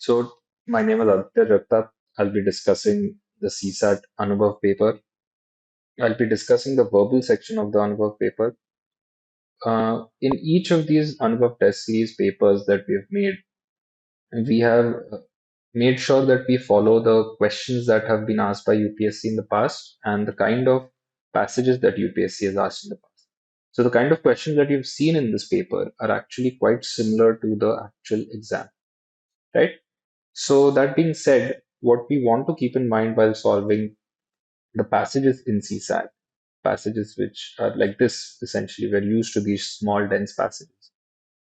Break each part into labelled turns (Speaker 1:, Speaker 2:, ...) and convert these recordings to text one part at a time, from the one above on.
Speaker 1: So my name is Aditya Jagtap. I'll be discussing the CSAT ANUBHAV paper. I'll be discussing the verbal section of the ANUBHAV paper. In each of these ANUBHAV test series papers that we've made, we have made sure that we follow the questions that have been asked by UPSC in the past and the kind of passages that UPSC has asked in the past. So the kind of questions that you've seen in this paper are actually quite similar to the actual exam, right? So that being said, what we want to keep in mind while solving the passages in CSAT, passages which are like this, essentially, we're used to these small, dense passages.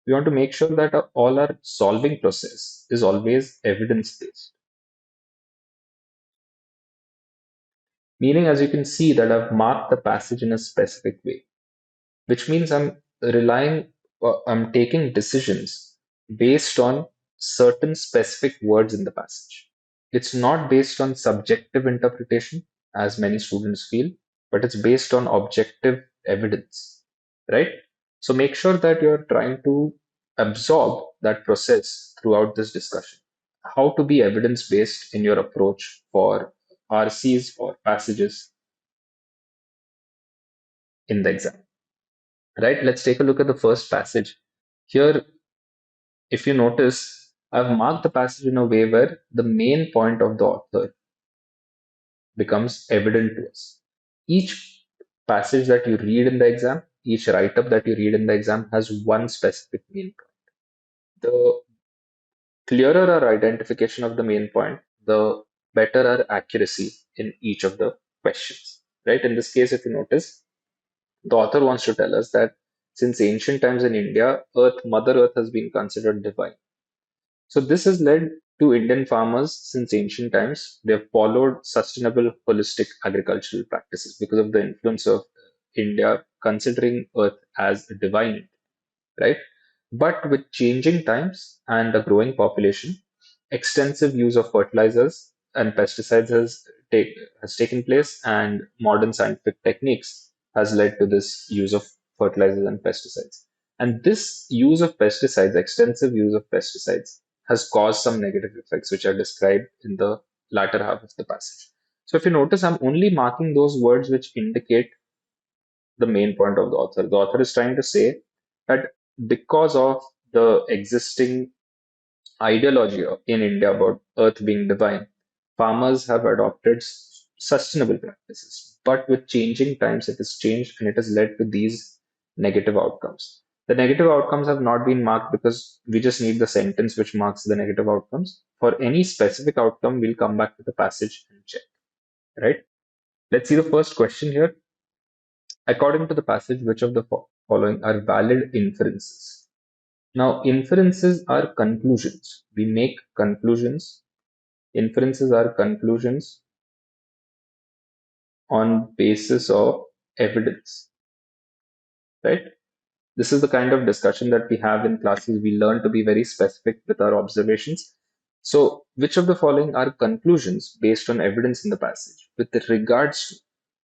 Speaker 1: We want to make sure that all our solving process is always evidence-based. Meaning, as you can see, that I've marked the passage in a specific way, which means I'm taking decisions based on certain specific words in the passage. It's not based on subjective interpretation, as many students feel, but it's based on objective evidence, right? So make sure that you're trying to absorb that process throughout this discussion. How to be evidence based in your approach for RCs or passages in the exam, right? Let's take a look at the first passage. Here, if you notice, I've marked the passage in a way where the main point of the author becomes evident to us. Each passage that you read in the exam, each write up that you read in the exam has one specific main point. The clearer our identification of the main point, the better our accuracy in each of the questions. Right? In this case, if you notice, the author wants to tell us that since ancient times in India, Mother Earth has been considered divine. So this has led to Indian farmers since ancient times. They've followed sustainable holistic agricultural practices because of the influence of India considering Earth as a divine, right? But with changing times and a growing population, extensive use of fertilizers and pesticides has taken place, and modern scientific techniques has led to this use of fertilizers and pesticides. And this use of pesticides, extensive use of pesticides, has caused some negative effects, which are described in the latter half of the passage. So if you notice, I'm only marking those words which indicate the main point of the author. The author is trying to say that because of the existing ideology in India about earth being divine, farmers have adopted sustainable practices. But with changing times, it has changed and it has led to these negative outcomes. The negative outcomes have not been marked because we just need the sentence which marks the negative outcomes. For any specific outcome, we'll come back to the passage and check, right? Let's see the first question here. According to the passage, which of the following are valid inferences? Now, inferences are conclusions. We make conclusions. Inferences are conclusions on basis of evidence, right? This is the kind of discussion that we have in classes. We learn to be very specific with our observations. So, which of the following are conclusions based on evidence in the passage with regards to?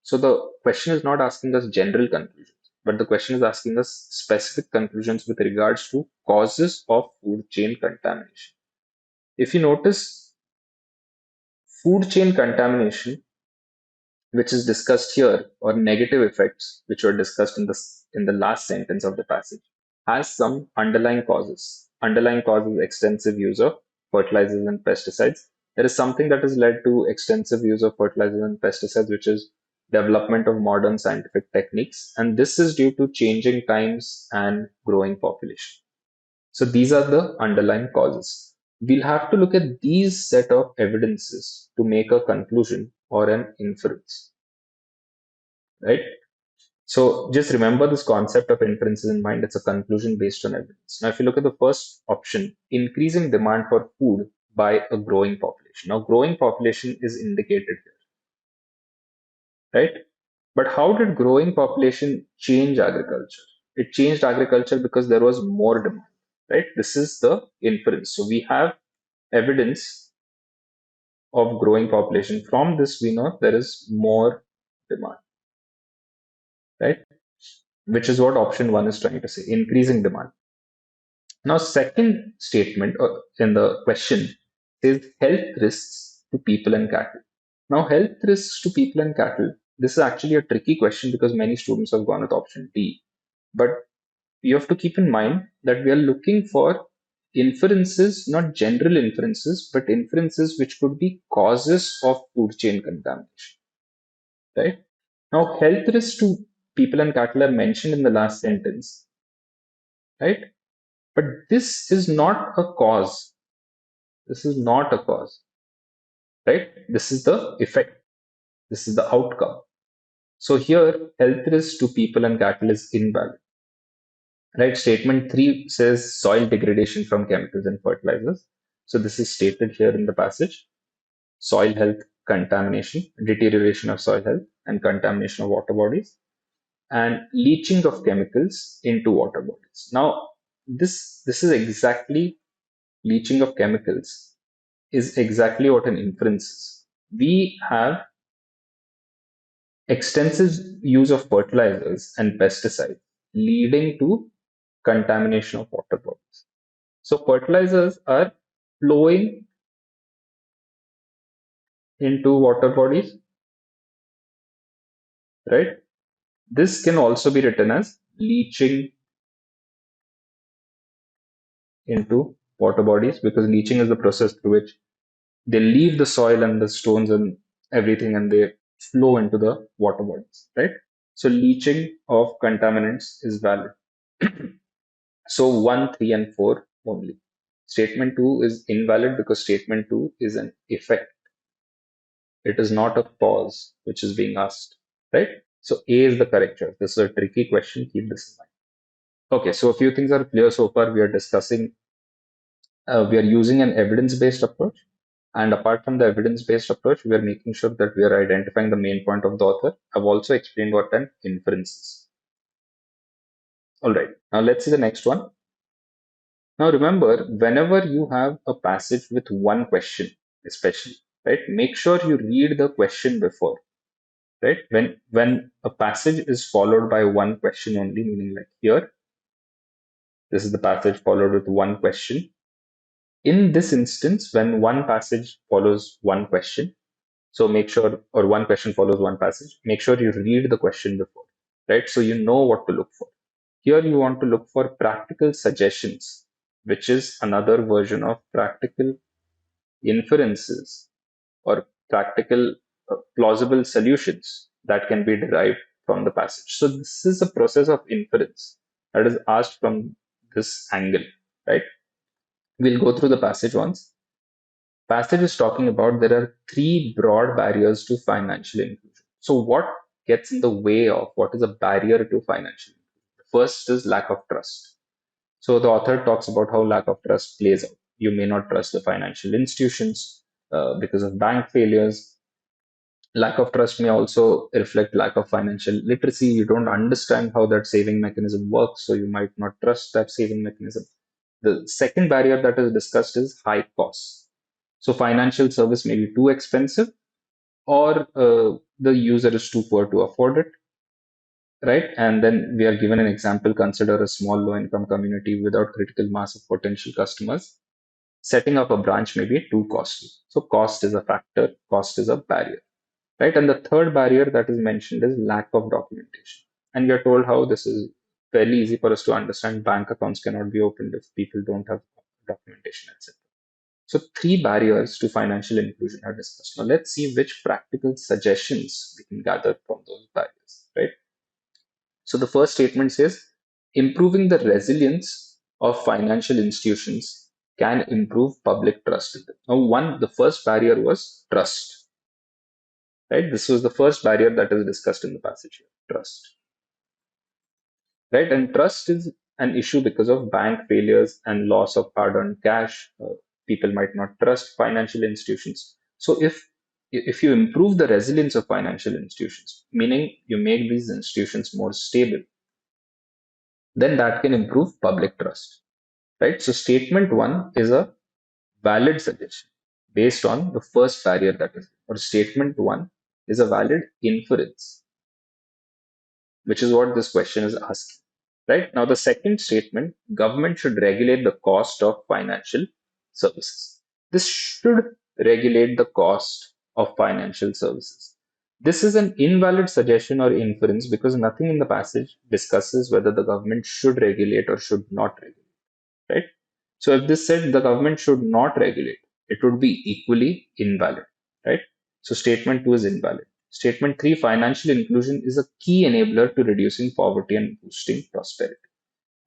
Speaker 1: So, the question is not asking us general conclusions, but the question is asking us specific conclusions with regards to causes of food chain contamination. If you notice, food chain contamination, which is discussed here, or negative effects, which were discussed in the last sentence of the passage, has some underlying causes. Underlying causes extensive use of fertilizers and pesticides. There is something that has led to extensive use of fertilizers and pesticides, which is development of modern scientific techniques, and this is due to changing times and growing population. So these are the underlying causes. We'll have to look at these set of evidences to make a conclusion or an inference, right? So just remember this concept of inferences in mind. It's a conclusion based on evidence. Now, if you look at the first option, increasing demand for food by a growing population. Now, growing population is indicated here, right? But how did growing population change agriculture? It changed agriculture because there was more demand, right? This is the inference. So we have evidence of growing population. From this, we know there is more demand, right? Which is what option one is trying to say, increasing demand. Now, second statement in the question says health risks to people and cattle. Now, health risks to people and cattle, this is actually a tricky question because many students have gone with option D. But you have to keep in mind that we are looking for inferences, not general inferences, but inferences which could be causes of food chain contamination. Right? Now, health risks to people and cattle are mentioned in the last sentence, right? But this is not a cause. This is not a cause, right? This is the effect. This is the outcome. So here, health risk to people and cattle is invalid. Right? Statement 3 says soil degradation from chemicals and fertilizers. So this is stated here in the passage. Soil health contamination, deterioration of soil health, and contamination of water bodies, and leaching of chemicals into water bodies. Now, this is exactly leaching of chemicals is exactly what an inference is. We have extensive use of fertilizers and pesticides leading to contamination of water bodies. So fertilizers are flowing into water bodies, right? This can also be written as leaching into water bodies because leaching is the process through which they leave the soil and the stones and everything and they flow into the water bodies, right? So leaching of contaminants is valid. So 1, 3, and 4 only. Statement 2 is invalid because statement 2 is an effect. It is not a cause which is being asked, right? So A is the correct choice. This is a tricky question. Keep this in mind. Okay, so a few things are clear so far. We are discussing, we are using an evidence-based approach. And apart from the evidence-based approach, we are making sure that we are identifying the main point of the author. I've also explained what an inference is. All right, now let's see the next one. Now remember, whenever you have a passage with one question, especially, right, make sure you read the question before, right? When a passage is followed by one question only, meaning like here, this is the passage followed with one question. In this instance, when one passage follows one question, so make sure, or one question follows one passage, make sure you read the question before, right? So you know what to look for. Here you want to look for practical suggestions, which is another version of practical inferences or practical plausible solutions that can be derived from the passage. So this is a process of inference that is asked from this angle, right? We'll go through the passage once. Passage is talking about there are three broad barriers to financial inclusion. So what gets in the way of what is a barrier to financial inclusion? The first is lack of trust. So the author talks about how lack of trust plays out. You may not trust the financial institutions because of bank failures. Lack of trust may also reflect lack of financial literacy. You don't understand how that saving mechanism works, so you might not trust that saving mechanism. The second barrier that is discussed is high costs. So financial service may be too expensive, or the user is too poor to afford it, right? And then we are given an example: consider a small low-income community without critical mass of potential customers. Setting up a branch may be too costly. So cost is a factor, cost is a barrier, right? And the third barrier that is mentioned is lack of documentation. And we are told how this is fairly easy for us to understand. Bank accounts cannot be opened if people don't have documentation, etc. So three barriers to financial inclusion are discussed. Now let's see which practical suggestions we can gather from those barriers, right? So the first statement says improving the resilience of financial institutions can improve public trust in them. Now, the first barrier was trust, right? This was the first barrier that is discussed in the passage here, trust, right? And trust is an issue because of bank failures and loss of hard-earned cash. People might not trust financial institutions. So if you improve the resilience of financial institutions, meaning you make these institutions more stable, then that can improve public trust, right? So statement one is a valid suggestion based on the first barrier that is, or statement one is a valid inference, which is what this question is asking. Right now, the second statement, government should regulate the cost of financial services. This should regulate the cost of financial services. This is an invalid suggestion or inference because nothing in the passage discusses whether the government should regulate or should not regulate, right? So if this said the government should not regulate, it would be equally invalid, right? So statement 2 is invalid. Statement 3, financial inclusion is a key enabler to reducing poverty and boosting prosperity.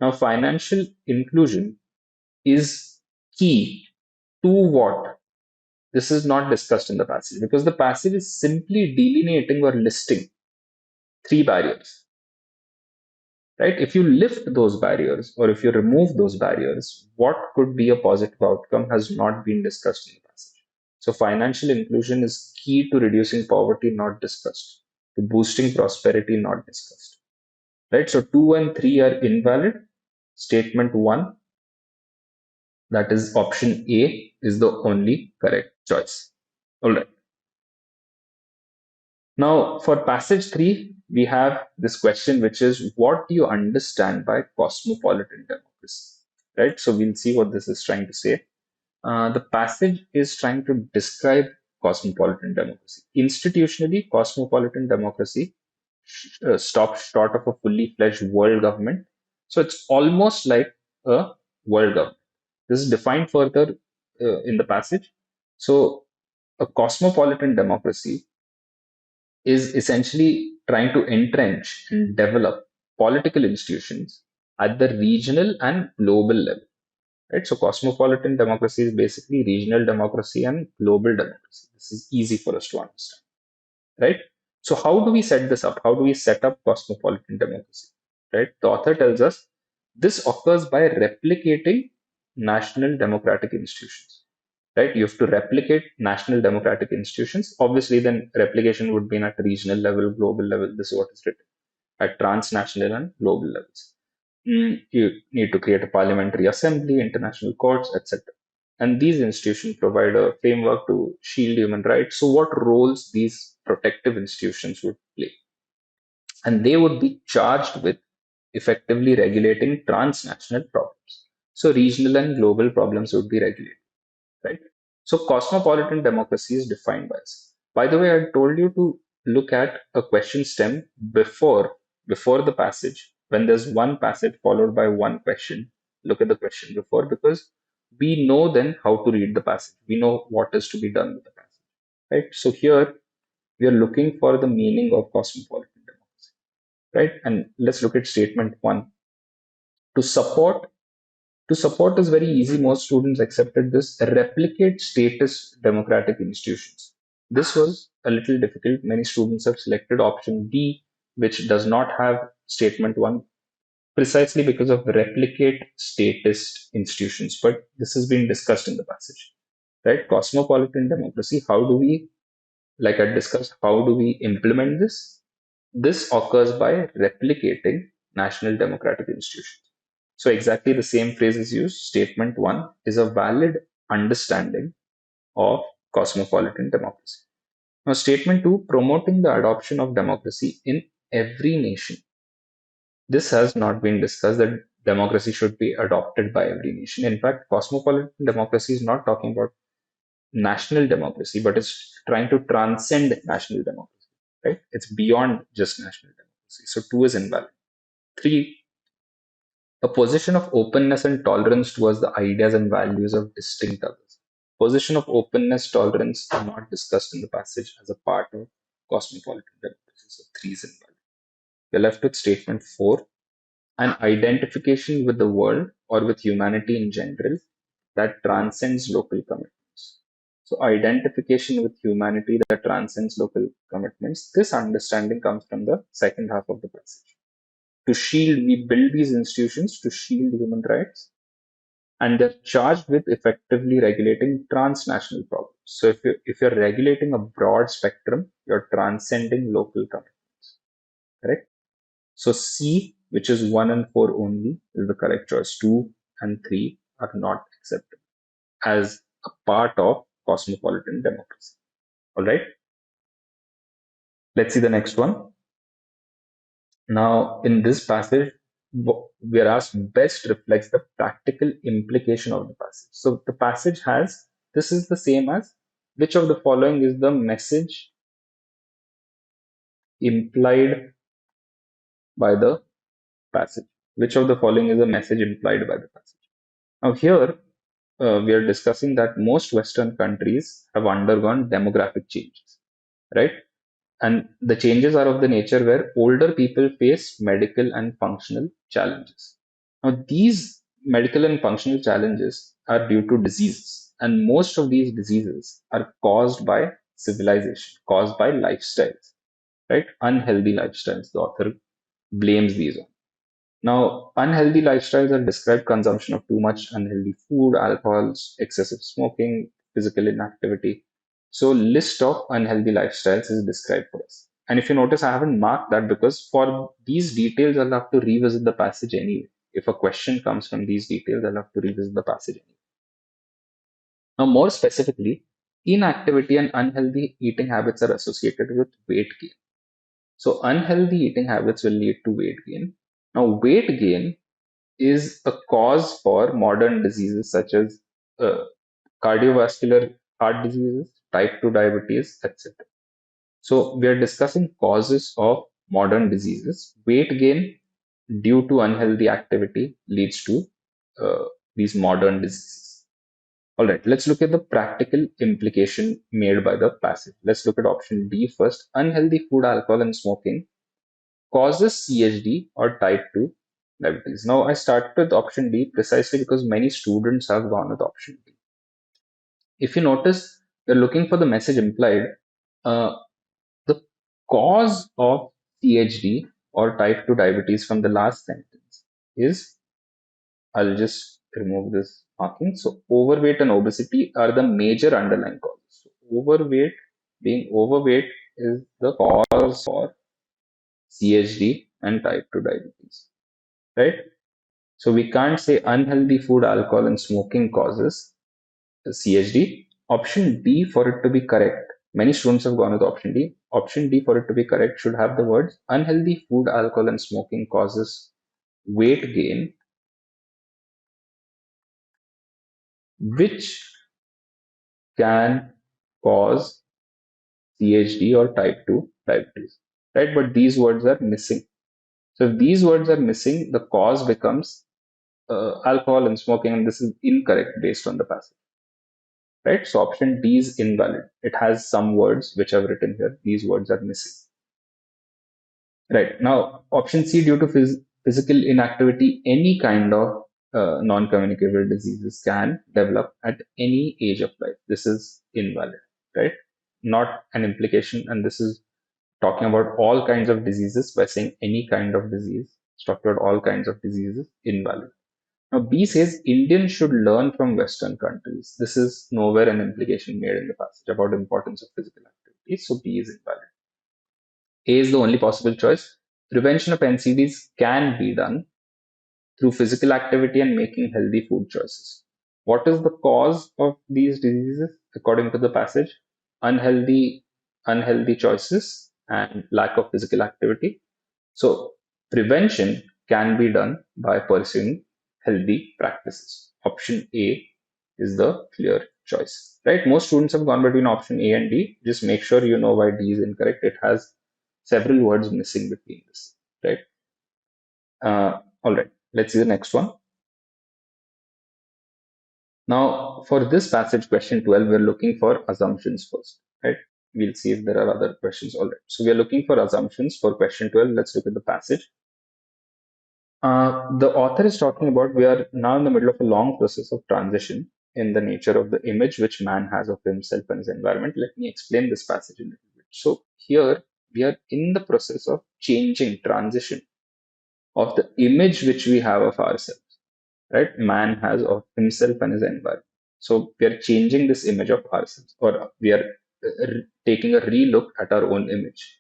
Speaker 1: Now, financial inclusion is key to what? This is not discussed in the passage because the passage is simply delineating or listing three barriers, right? If you lift those barriers or if you remove those barriers, what could be a positive outcome has not been discussed in the passage. So, financial inclusion is key to reducing poverty, not discussed, to boosting prosperity, not discussed, right? So, 2 and 3 are invalid. Statement 1, that is option A, is the only correct choice. All right. Now, for passage 3, we have this question, which is what do you understand by cosmopolitan democracy? Right? So, we'll see what this is trying to say. The passage is trying to describe cosmopolitan democracy. Institutionally, cosmopolitan democracy stops short of a fully fledged world government. So, it's almost like a world government. This is defined further in the passage. So, a cosmopolitan democracy is essentially trying to entrench and develop political institutions at the regional and global level. Right? So cosmopolitan democracy is basically regional democracy and global democracy. This is easy for us to understand. Right? So how do we set this up? How do we set up cosmopolitan democracy? Right? The author tells us this occurs by replicating national democratic institutions, right? You have to replicate national democratic institutions. Obviously, then replication would be at regional level, global level. This is what is written at transnational and global levels. You need to create a parliamentary assembly, international courts, etc. And these institutions provide a framework to shield human rights. So, what roles these protective institutions would play? And they would be charged with effectively regulating transnational problems. So, regional and global problems would be regulated, right? So cosmopolitan democracy is defined by us. By the way, I told you to look at a question stem before the passage. When there's one passage followed by one question, look at the question before because we know then how to read the passage. We know what is to be done with the passage, right? So here we are looking for the meaning of cosmopolitan democracy, right? And let's look at statement 1. To support To support is very easy. Most students accepted this. Replicate status democratic institutions. This was a little difficult. Many students have selected option B, which does not have statement 1, precisely because of replicate statist institutions. But this has been discussed in the passage, right? Cosmopolitan democracy. How do we, like I discussed, how do we implement this? This occurs by replicating national democratic institutions. So exactly the same phrase is used. Statement 1 is a valid understanding of cosmopolitan democracy. Now, statement 2, promoting the adoption of democracy in every nation. This has not been discussed that democracy should be adopted by every nation. In fact, cosmopolitan democracy is not talking about national democracy, but it's trying to transcend national democracy, right? It's beyond just national democracy. So 2 is invalid. 3, a position of openness and tolerance towards the ideas and values of distinct others. Position of openness, tolerance are not discussed in the passage as a part of cosmopolitan democracy. So 3 is invalid. We're left with statement 4, an identification with the world or with humanity in general that transcends local commitments. So identification with humanity that transcends local commitments. This understanding comes from the second half of the passage. To shield, we build these institutions to shield human rights, and they're charged with effectively regulating transnational problems. So if you're regulating a broad spectrum, you're transcending local commitments, correct? So C, which is 1 and 4 only, is the correct choice. 2 and 3 are not accepted as a part of cosmopolitan democracy. All right. Let's see the next one. Now, in this passage, we are asked best reflects the practical implication of the passage. So the passage has This is the same as which of the following is the message implied by the passage? Which of the following is the message implied by the passage? Now, here we are discussing that most Western countries have undergone demographic changes, right? And the changes are of the nature where older people face medical and functional challenges. Now, these medical and functional challenges are due to diseases, and most of these diseases are caused by civilization, caused by lifestyles, right? Unhealthy lifestyles. The author blames these on. Now, unhealthy lifestyles are described consumption of too much unhealthy food, alcohol, excessive smoking, physical inactivity. So, list of unhealthy lifestyles is described for us. And if you notice, I haven't marked that because for these details, I'll have to revisit the passage anyway. If a question comes from these details, I'll have to revisit the passage anyway. Now, more specifically, inactivity and unhealthy eating habits are associated with weight gain. So, unhealthy eating habits will lead to weight gain. Now, weight gain is a cause for modern diseases such as uh, cardiovascular heart diseases, type 2 diabetes, etc. So, we are discussing causes of modern diseases. Weight gain due to unhealthy activity leads to uh, these modern diseases. All right, let's look at the practical implication made by the passage. Let's look at option D first. Unhealthy food, alcohol, and smoking causes CHD or type 2 diabetes. Now, I started with option D precisely because many students have gone with option D. If you notice, you're looking for the message implied. Uh, the cause of CHD or type 2 diabetes from the last sentence is, I'll just remove this marking. So, overweight and obesity are the major underlying causes. So, being overweight is the cause for CHD and type 2 diabetes, right? So we can't say unhealthy food, alcohol, and smoking causes CHD. Option D for it to be correct. Many students have gone with option D. Option D for it to be correct should have the words unhealthy food, alcohol, and smoking causes weight gain, which can cause CHD or type 2 diabetes. Right? But these words are missing. So if these words are missing, the cause becomes alcohol and smoking, and this is incorrect based on the passage. Right? So option D is invalid. It has some words which I've written here. These words are missing. Right. Now, option C, due to physical inactivity, any kind of non-communicable diseases can develop at any age of life. This is invalid, right? Not an implication, and this is talking about all kinds of diseases. By saying any kind of disease, it's talking about all kinds of diseases, invalid. Now, B says Indians should learn from Western countries. This is nowhere an implication made in the passage about the importance of physical activity. So B is invalid. A is the only possible choice. Prevention of NCDs can be done through physical activity and making healthy food choices. What is the cause of these diseases according to the passage? Unhealthy, unhealthy choices and lack of physical activity. So prevention can be done by pursuing healthy practices. Option A is the clear choice, right? Most students have gone between option A and D. Just make sure you know why D is incorrect. It has several words missing between this, right? All right, let's see the next one. Now, for this passage, question 12, we're looking for assumptions first, right? We'll see if there are other questions. All right, so we're looking for assumptions for question 12. Let's look at the passage. The author is talking about we are now in the middle of a long process of transition in the nature of the image which man has of himself and his environment. Let me explain this passage a little bit. So, here we are in the process of changing, transition of the image which we have of ourselves, right? Man has of himself and his environment. So, we are changing this image of ourselves, or we are taking a relook at our own image.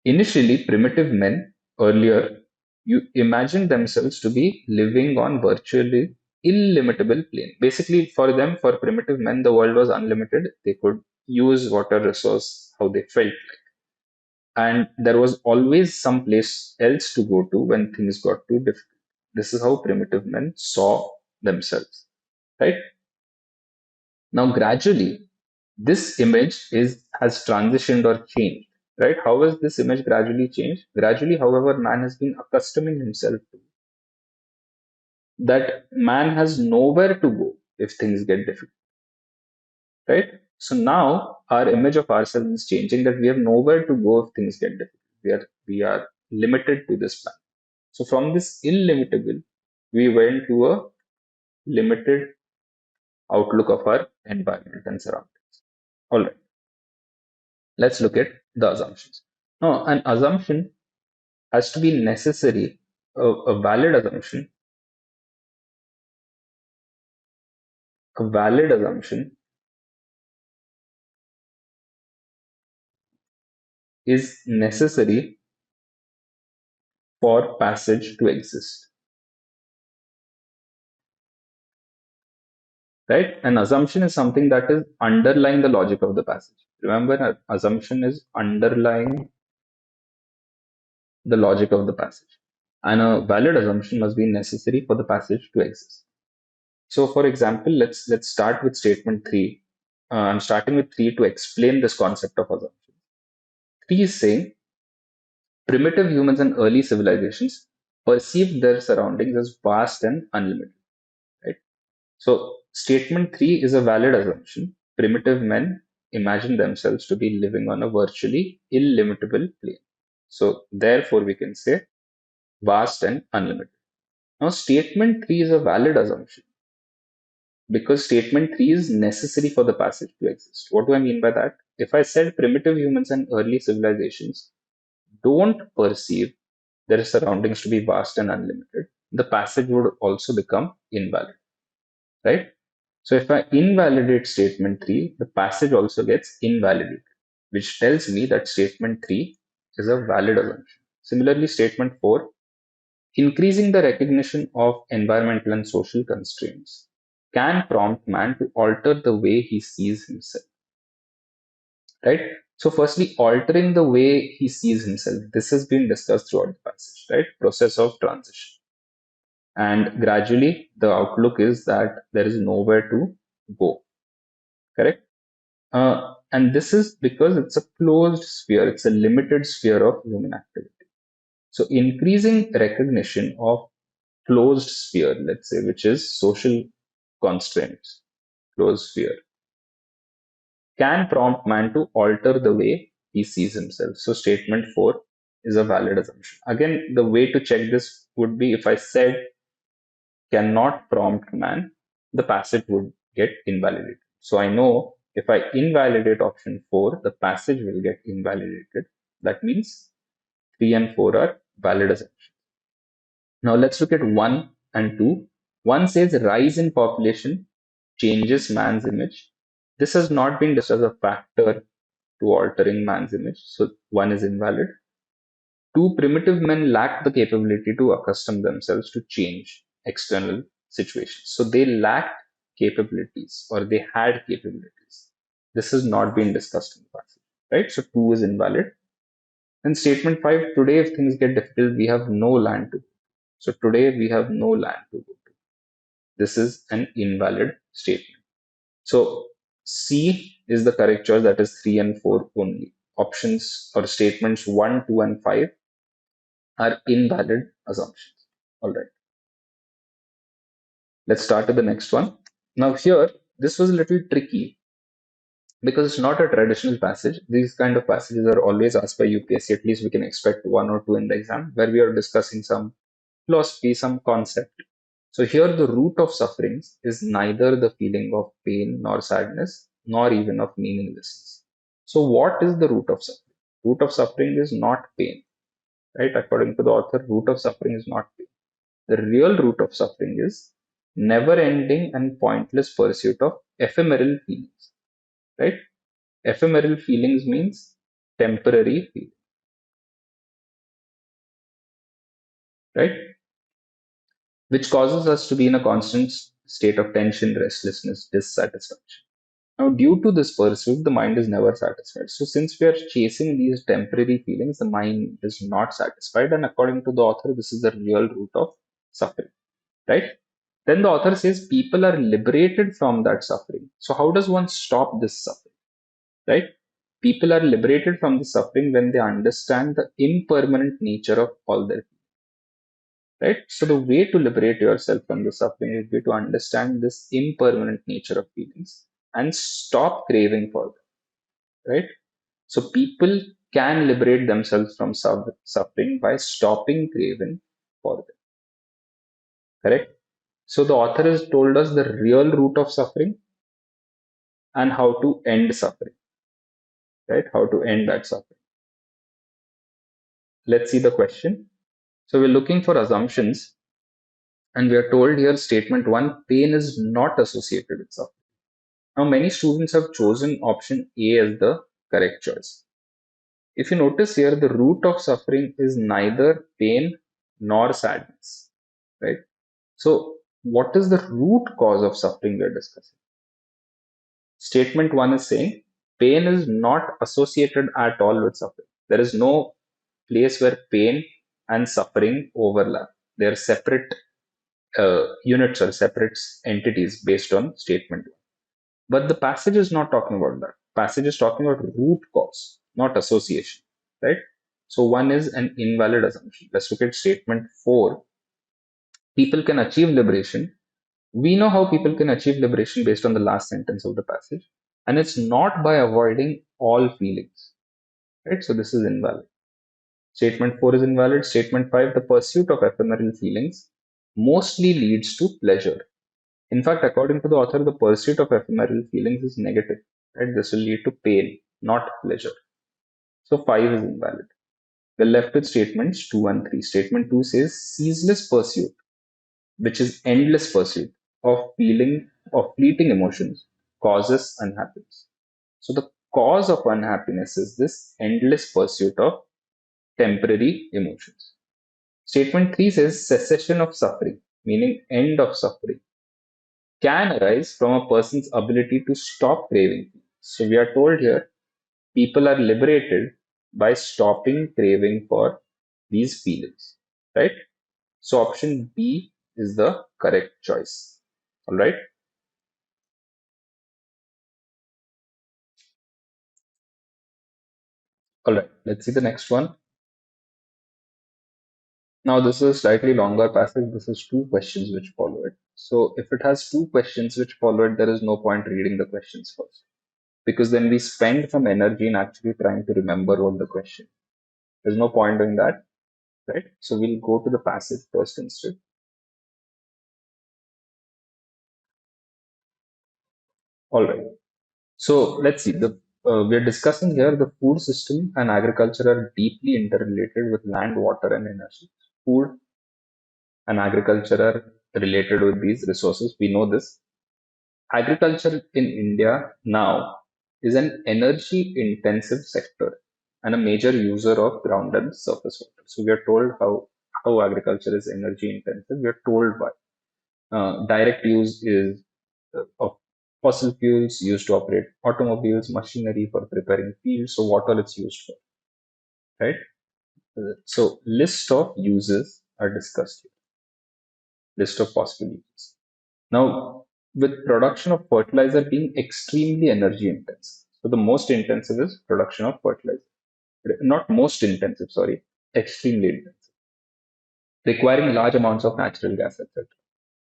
Speaker 1: Initially, primitive men earlier you imagine themselves to be living on virtually illimitable plane. Basically, for them, for primitive men, the world was unlimited. They could use water resource how they felt like. And there was always some place else to go to when things got too difficult. This is how primitive men saw themselves, right? Now, gradually, this image has transitioned or changed, right? How has this image gradually changed? Gradually, however, man has been accustoming himself to that man has nowhere to go if things get difficult, right? So now our image of ourselves is changing that we have nowhere to go if things get difficult. We are limited to this plan. So from this illimitable, we went to a limited outlook of our environment and surroundings. All right, let's look at the assumptions. Now, an assumption has to be necessary, a valid assumption. A valid assumption is necessary for passage to exist, right? An assumption is something that is underlying the logic of the passage. Remember, an assumption is underlying the logic of the passage, and a valid assumption must be necessary for the passage to exist. So, for example, let's start with statement three. I'm starting with three to explain this concept of assumption. Three is saying primitive humans and early civilizations perceived their surroundings as vast and unlimited. Right. So, statement three is a valid assumption. Primitive men imagine themselves to be living on a virtually illimitable plane. So, therefore, we can say vast and unlimited. Now, statement three is a valid assumption because statement three is necessary for the passage to exist. What do I mean by that? If I said primitive humans and early civilizations don't perceive their surroundings to be vast and unlimited, the passage would also become invalid, right? So if I invalidate statement three, the passage also gets invalidated, which tells me that statement three is a valid assumption. Similarly, statement four, increasing the recognition of environmental and social constraints can prompt man to alter the way he sees himself, right? So, firstly, altering the way he sees himself. This has been discussed throughout the passage, right? Process of transition. And gradually, the outlook is that there is nowhere to go, correct? And this is because it's a closed sphere, it's a limited sphere of human activity. So, increasing recognition of closed sphere, let's say, which is social constraints, closed sphere, can prompt man to alter the way he sees himself. So, statement four is a valid assumption. Again, the way to check this would be if I said cannot prompt man, the passage would get invalidated. So, I know if I invalidate option four, the passage will get invalidated. That means three and four are valid assumptions. Now, let's look at one and two. One says rise in population changes man's image. This has not been discussed as a factor to altering man's image. So one is invalid. Two, primitive men lack the capability to accustom themselves to change external situations. So they lacked capabilities or they had capabilities. This has not been discussed in the past, right? So two is invalid. And statement five, today if things get difficult, we have no land to go. So today we have no land to go to. This is an invalid statement. So C is the correct choice, that is 3 and 4 only. Options or statements 1, 2, and 5 are invalid assumptions. All right. Let's start with the next one. Now, here, this was a little tricky because it's not a traditional passage. These kind of passages are always asked by UPSC. At least we can expect one or two in the exam where we are discussing some philosophy, some concept. So here the root of sufferings is neither the feeling of pain nor sadness, nor even of meaninglessness. So what is the root of suffering? Root of suffering is not pain, right? According to the author, root of suffering is not pain. The real root of suffering is never-ending and pointless pursuit of ephemeral feelings, right? Ephemeral feelings means temporary feeling, right? Which causes us to be in a constant state of tension, restlessness, dissatisfaction. Now, due to this pursuit, the mind is never satisfied. So, since we are chasing these temporary feelings, the mind is not satisfied. And according to the author, this is the real root of suffering, right? Then the author says people are liberated from that suffering. So how does one stop this suffering? Right? People are liberated from the suffering when they understand the impermanent nature of all their, right? So the way to liberate yourself from the suffering is way to understand this impermanent nature of feelings and stop craving for them, right? So people can liberate themselves from suffering by stopping craving for them, correct? So the author has told us the real root of suffering and how to end suffering, right? How to end that suffering. Let's see the question. So we're looking for assumptions, and we are told here statement one, pain is not associated with suffering. Now, many students have chosen option A as the correct choice. If you notice here, the root of suffering is neither pain nor sadness, right? So, what is the root cause of suffering we are discussing? Statement one is saying pain is not associated at all with suffering. There is no place where pain and suffering overlap. They are separate units or separate entities based on statement one. But the passage is not talking about that. Passage is talking about root cause, not association, right? So one is an invalid assumption. Let's look at statement four. People can achieve liberation. We know how people can achieve liberation based on the last sentence of the passage, and it's not by avoiding all feelings, right? So this is invalid. Statement four is invalid. Statement five, the pursuit of ephemeral feelings mostly leads to pleasure. In fact, according to the author, the pursuit of ephemeral feelings is negative. Right? This will lead to pain, not pleasure. So 5 is invalid. We're left with statements 2 and 3. Statement 2 says ceaseless pursuit, which is endless pursuit of feeling of fleeting emotions, causes unhappiness. So the cause of unhappiness is this endless pursuit of temporary emotions. Statement 3 says cessation of suffering, meaning end of suffering, can arise from a person's ability to stop craving. So we are told here people are liberated by stopping craving for these feelings, right? So option B is the correct choice. All right. All right. Let's see the next one. Now this is a slightly longer passage. This is two questions which follow it. So if it has two questions which follow it, there is no point reading the questions first because then we spend some energy in actually trying to remember what the question. There's no point doing that, right? So we'll go to the passage first instead. All right. So let's see. We're discussing here the food system and agriculture are deeply interrelated with land, water, and energy. Food and agriculture are related with these resources. We know this. Agriculture in India now is an energy intensive sector and a major user of ground and surface water. So we are told how agriculture is energy intensive. We are told why. Direct use is of fossil fuels used to operate automobiles, machinery for preparing fields. So what all it's used for, right? So list of uses are discussed here. List of possible uses. Now, with production of fertilizer being extremely energy intensive. So the most intensive is production of fertilizer. Not most intensive, sorry, extremely intensive, requiring large amounts of natural gas, etc.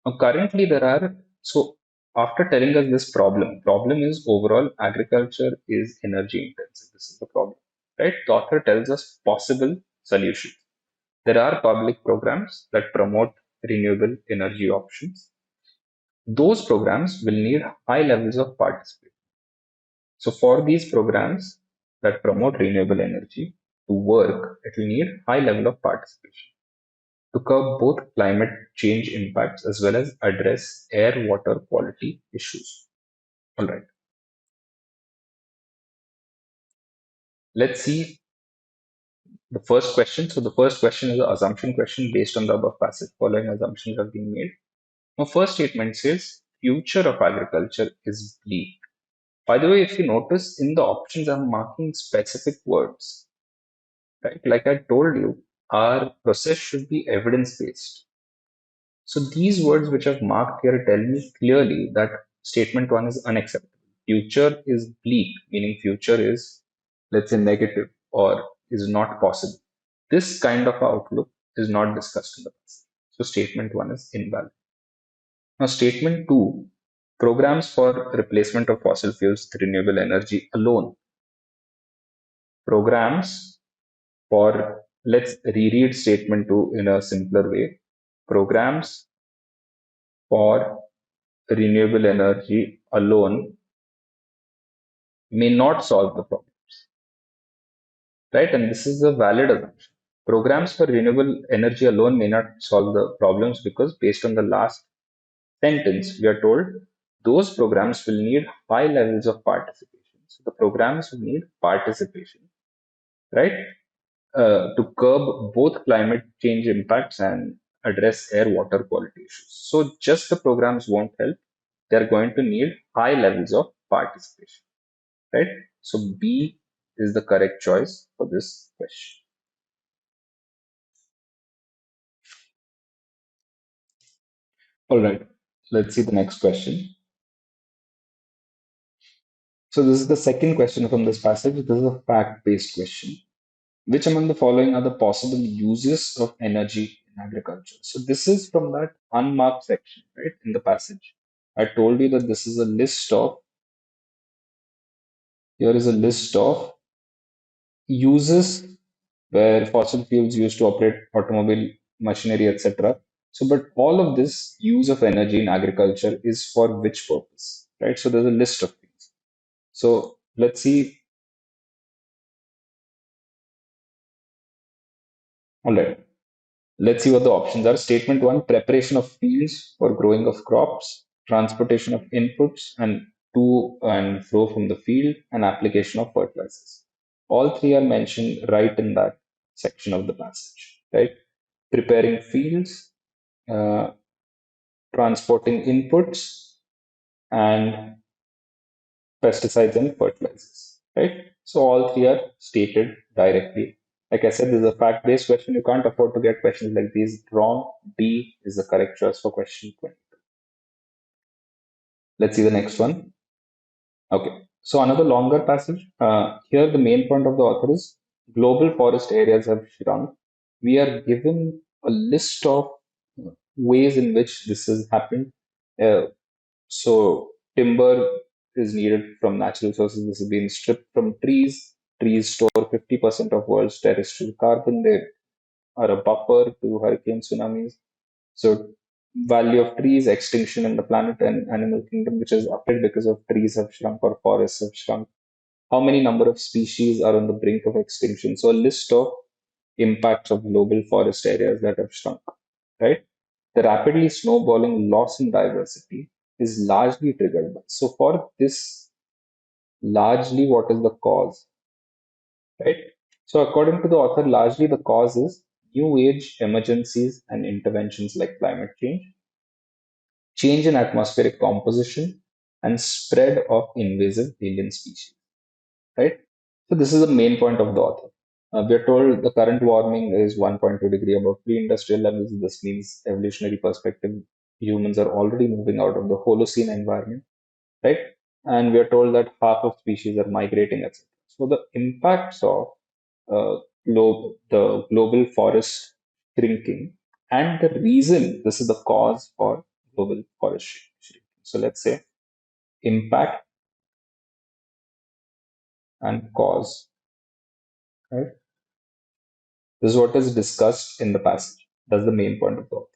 Speaker 1: Now, currently there are, so after telling us this problem is overall agriculture is energy intensive. This is the problem, right? The author tells us possible solutions. There are public programs that promote renewable energy options. Those programs will need high levels of participation. So for these programs that promote renewable energy to work, it will need high level of participation to curb both climate change impacts as well as address air water quality issues. All right, let's see the first question. So, the first question is an assumption question based on the above passage. Following assumptions have been made. Now, first statement says future of agriculture is bleak. By the way, if you notice in the options, I'm marking specific words, right? Like I told you, our process should be evidence based. So these words which I've marked here tell me clearly that statement one is unacceptable. Future is bleak, meaning future is, let's say, negative or is not possible. This kind of outlook is not discussed in the past. So statement one is invalid. Now, statement two, programs for replacement of fossil fuels with renewable energy alone. Programs for, let's reread statement two in a simpler way. Programs for renewable energy alone may not solve the problem, right? And this is a valid assumption. Programs for renewable energy alone may not solve the problems because, based on the last sentence, we are told those programs will need high levels of participation. So the programs will need participation, right? To curb both climate change impacts and address air water quality issues. So just the programs won't help. They're going to need high levels of participation, right? So B is the correct choice for this question. All right, let's see the next question. So this is the second question from this passage. This is a fact-based question. Which among the following are the possible uses of energy in agriculture? So this is from that unmarked section, right, in the passage. I told you that this is a list of, here is a list of uses where fossil fuels used to operate automobile machinery, etc. So, but all of this use of energy in agriculture is for which purpose, right? So there's a list of things. So let's see. All right. Let's see what the options are. Statement one, preparation of fields for growing of crops, transportation of inputs and to and fro from the field, and application of fertilizers. All three are mentioned right in that section of the passage, right? Preparing fields, uh, transporting inputs, and pesticides and fertilizers, right? So all three are stated directly. Like I said, this is a fact-based question. You can't afford to get questions like these wrong. D is the correct choice for question 20. Let's see the next one. Okay. So another longer passage. Here the main point of the author is global forest areas have shrunk. We are given a list of ways in which this has happened. Uh, So timber is needed from natural sources. This is being stripped from trees. Trees store 50% of world's terrestrial carbon. They are a buffer to hurricane tsunamis. So value of trees, extinction in the planet and animal kingdom, which is affected because of trees have shrunk or forests have shrunk. How many number of species are on the brink of extinction? So a list of impacts of global forest areas that have shrunk, right? The rapidly snowballing loss in diversity is largely triggered by. So for this, largely what is the cause, right? So according to the author, largely the cause is new age emergencies and interventions like climate change in atmospheric composition, and spread of invasive alien species, right? So this is the main point of the author. We are told the current warming is 1.2 degree above pre-industrial levels. This means evolutionary perspective, humans are already moving out of the Holocene environment, right? And we are told that half of species are migrating, etc. So the impacts of the global forest shrinking, and the reason this is the cause for global forest shrinking. So let's say impact and cause, right? This is what is discussed in the passage. That's the main point of the author.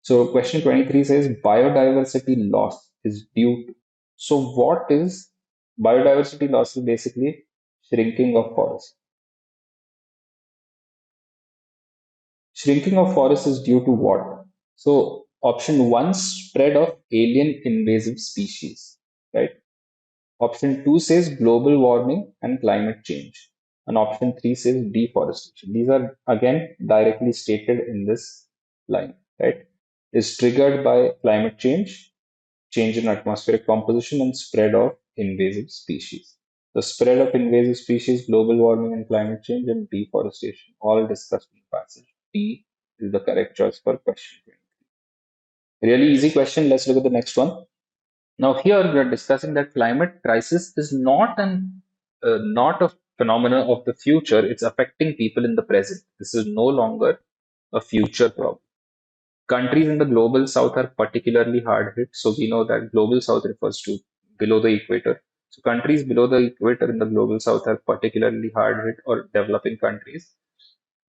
Speaker 1: So question 23 says biodiversity loss is due to. So what is biodiversity loss? Is basically shrinking of forests. Shrinking of forests is due to what? So option one, spread of alien invasive species, right? Option two says global warming and climate change. And option three says deforestation. These are again directly stated in this line, right? Is triggered by climate change in atmospheric composition, and spread of invasive species. The spread of invasive species, global warming and climate change, and deforestation, all discussed in the passage. D is the correct choice for question 20. Really easy question. Let's look at the next one. Now, here we are discussing that climate crisis is not a phenomenon of the future. It's affecting people in the present. This is no longer a future problem. Countries in the global south are particularly hard hit. So we know that global south refers to below the equator. So countries below the equator in the global south are particularly hard hit, or developing countries.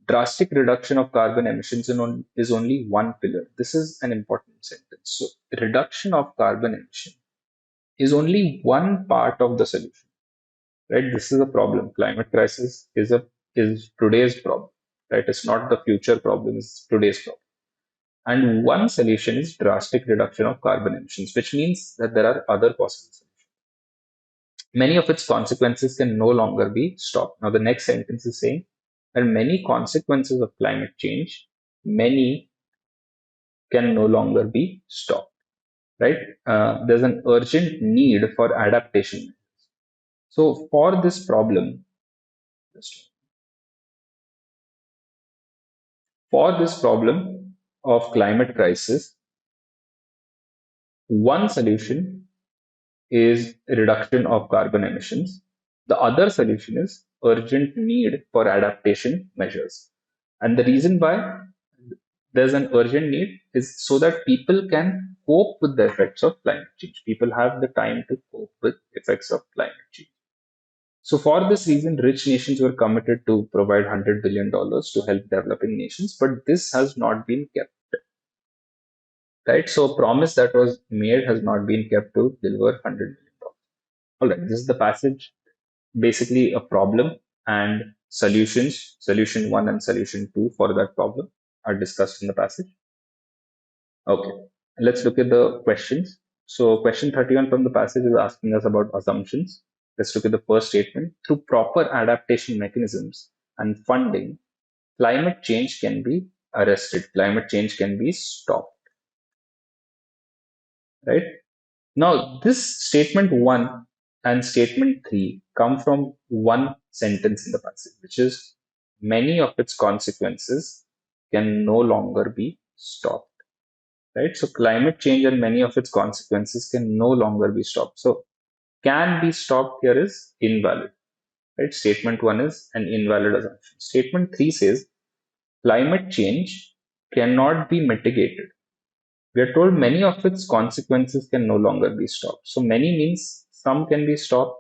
Speaker 1: Drastic reduction of carbon emissions is only one pillar. This is an important sentence. So reduction of carbon emission is only one part of the solution, right? This is a problem. Climate crisis is today's problem, right? It's not the future problem, it's today's problem. And one solution is drastic reduction of carbon emissions, which means that there are other possible solutions. Many of its consequences can no longer be stopped. Now, the next sentence is saying that many consequences of climate change, many can no longer be stopped, right? There's an urgent need for adaptation. So, for this problem, for this problem of climate crisis, one solution is reduction of carbon emissions. The other solution is urgent need for adaptation measures. And the reason why there's an urgent need is so that people can cope with the effects of climate change. People have the time to cope with effects of climate change. So for this reason, rich nations were committed to provide $100 billion to help developing nations, but this has not been kept. Right? So a promise that was made has not been kept to deliver $100 billion. All right, this is the passage, basically a problem and solutions. Solution one and solution two for that problem are discussed in the passage. Okay, let's look at the questions. So question 31 from the passage is asking us about assumptions. Let's look at the first statement. Through proper adaptation mechanisms and funding, climate change can be arrested. Climate change can be stopped. Right? Now, this statement one and statement three come from one sentence in the passage, which is many of its consequences can no longer be stopped. Right? So, climate change and many of its consequences can no longer be stopped. So, can be stopped here is invalid. Right? Statement one is an invalid assumption. Statement three says climate change cannot be mitigated. We are told many of its consequences can no longer be stopped. So many means some can be stopped,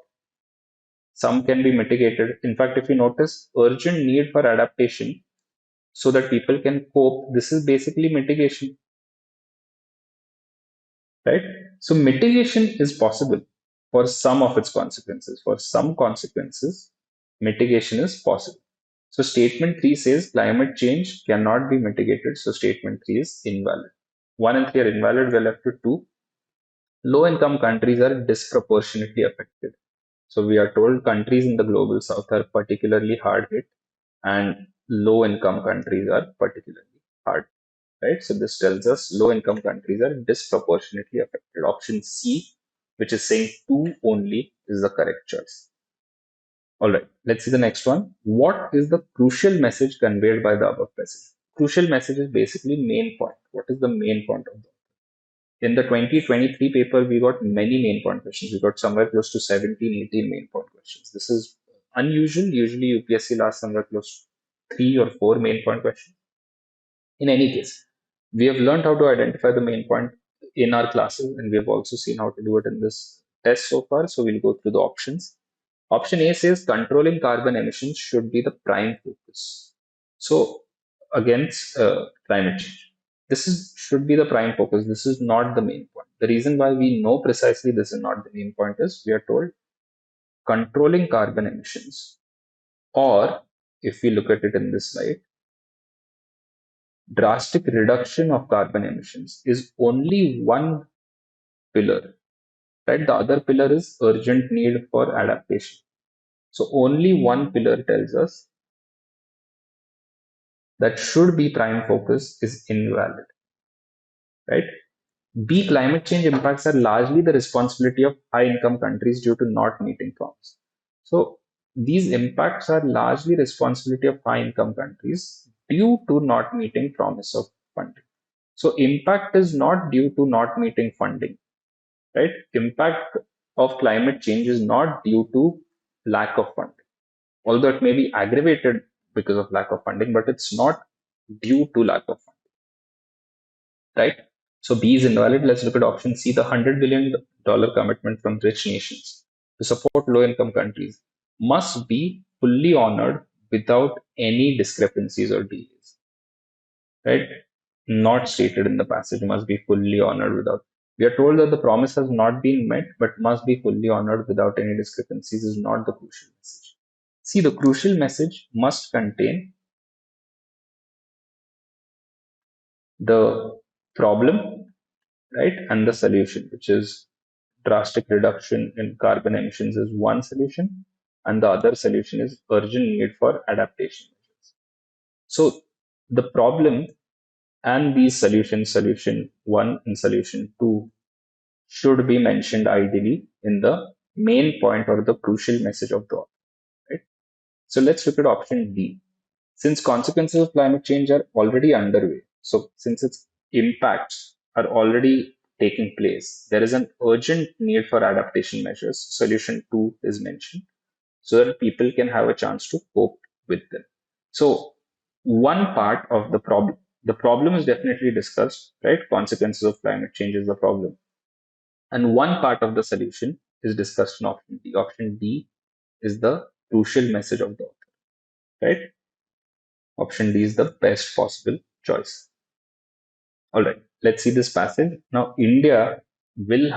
Speaker 1: some can be mitigated. In fact, if you notice, urgent need for adaptation so that people can cope, this is basically mitigation, right? So mitigation is possible for some of its consequences. For some consequences, mitigation is possible. So statement 3 says climate change cannot be mitigated. So statement 3 is invalid. 1 and 3 are invalid. We are left with 2. Low income countries are disproportionately affected. So we are told countries in the global south are particularly hard hit, and low income countries are particularly hard, right? So this tells us low income countries are disproportionately affected. Option C, which is saying 2 only, is the correct choice. All right, let's see the next one. What is the crucial message conveyed by the above passage? Crucial message is basically main point. What is the main point of that? In the 2023 paper, we got many main point questions. We got somewhere close to 17, 18 main point questions. This is unusual. Usually UPSC lasts somewhere close to 3 or 4 main point questions. In any case, we have learned how to identify the main point in our classes, and we have also seen how to do it in this test so far. So we'll go through the options. Option A says controlling carbon emissions should be the prime focus. So against climate change. This is should be the prime focus. This is not the main point. The reason why we know precisely this is not the main point is we are told controlling carbon emissions, or if we look at it in this slide, drastic reduction of carbon emissions is only one pillar, right? The other pillar is urgent need for adaptation. So only one pillar tells us that should be prime focus is invalid, right? B, climate change impacts are largely the responsibility of high income countries due to not meeting promise. So these impacts are largely responsibility of high income countries due to not meeting promise of funding. So impact is not due to not meeting funding, right? Impact of climate change is not due to lack of funding, although it may be aggravated because of lack of funding, but it's not due to lack of funding, right? So B is invalid. Let's look at option C, the $100 billion commitment from rich nations to support low income countries must be fully honored without any discrepancies or delays, right? Not stated in the passage, must be fully honored without. We are told that the promise has not been met but must be fully honored without any discrepancies is not the crucial message. See, the crucial message must contain the problem, right, and the solution, which is drastic reduction in carbon emissions is one solution, and the other solution is urgent need for adaptation measures. So the problem and these solutions, solution one and solution two, should be mentioned ideally in the main point or the crucial message of the author, right? So let's look at option D. Since consequences of climate change are already underway, so since its impacts are already taking place, there is an urgent need for adaptation measures. Solution 2 is mentioned so that people can have a chance to cope with them. So one part of the problem is definitely discussed, right? Consequences of climate change is the problem. And one part of the solution is discussed in option D. Option D is the crucial message of the author, right? Option D is the best possible choice. All right, let's see this passage. Now, India is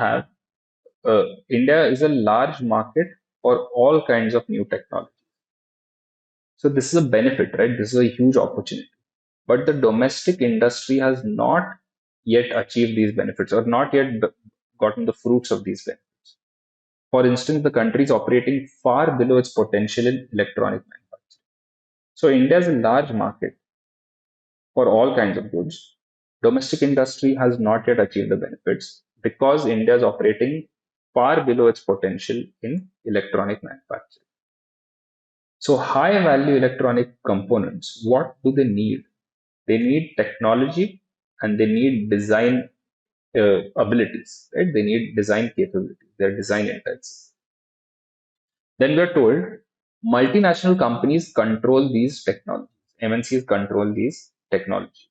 Speaker 1: a large market for all kinds of new technology. So this is a benefit, right? This is a huge opportunity. But the domestic industry has not yet achieved these benefits or not yet gotten the fruits of these benefits. For instance, the country is operating far below its potential in electronic manufacturing. So India is a large market for all kinds of goods. Domestic industry has not yet achieved the benefits because India is operating far below its potential in electronic manufacturing. So high value electronic components, what do they need? They need technology and they need design abilities, right? They need design capabilities. They're design intensive. Then we're told multinational companies control these technologies. MNCs control these technologies.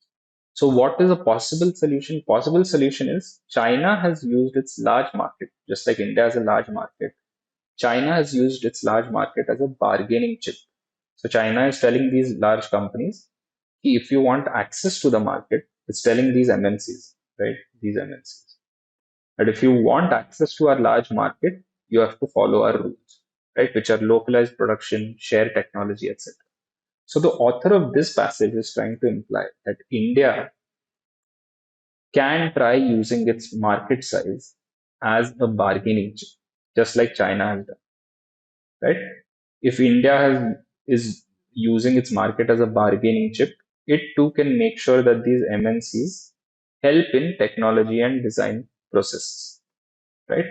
Speaker 1: So what is a possible solution? Possible solution is China has used its large market, just like India has a large market. China has used its large market as a bargaining chip. So China is telling these large companies, if you want access to the market, it's telling these MNCs, right? These MNCs. And if you want access to our large market, you have to follow our rules, right? Which are localized production, share technology, etc. So the author of this passage is trying to imply that India can try using its market size as a bargaining chip, just like China has done, right? If India is using its market as a bargaining chip, it too can make sure that these MNCs help in technology and design processes, right?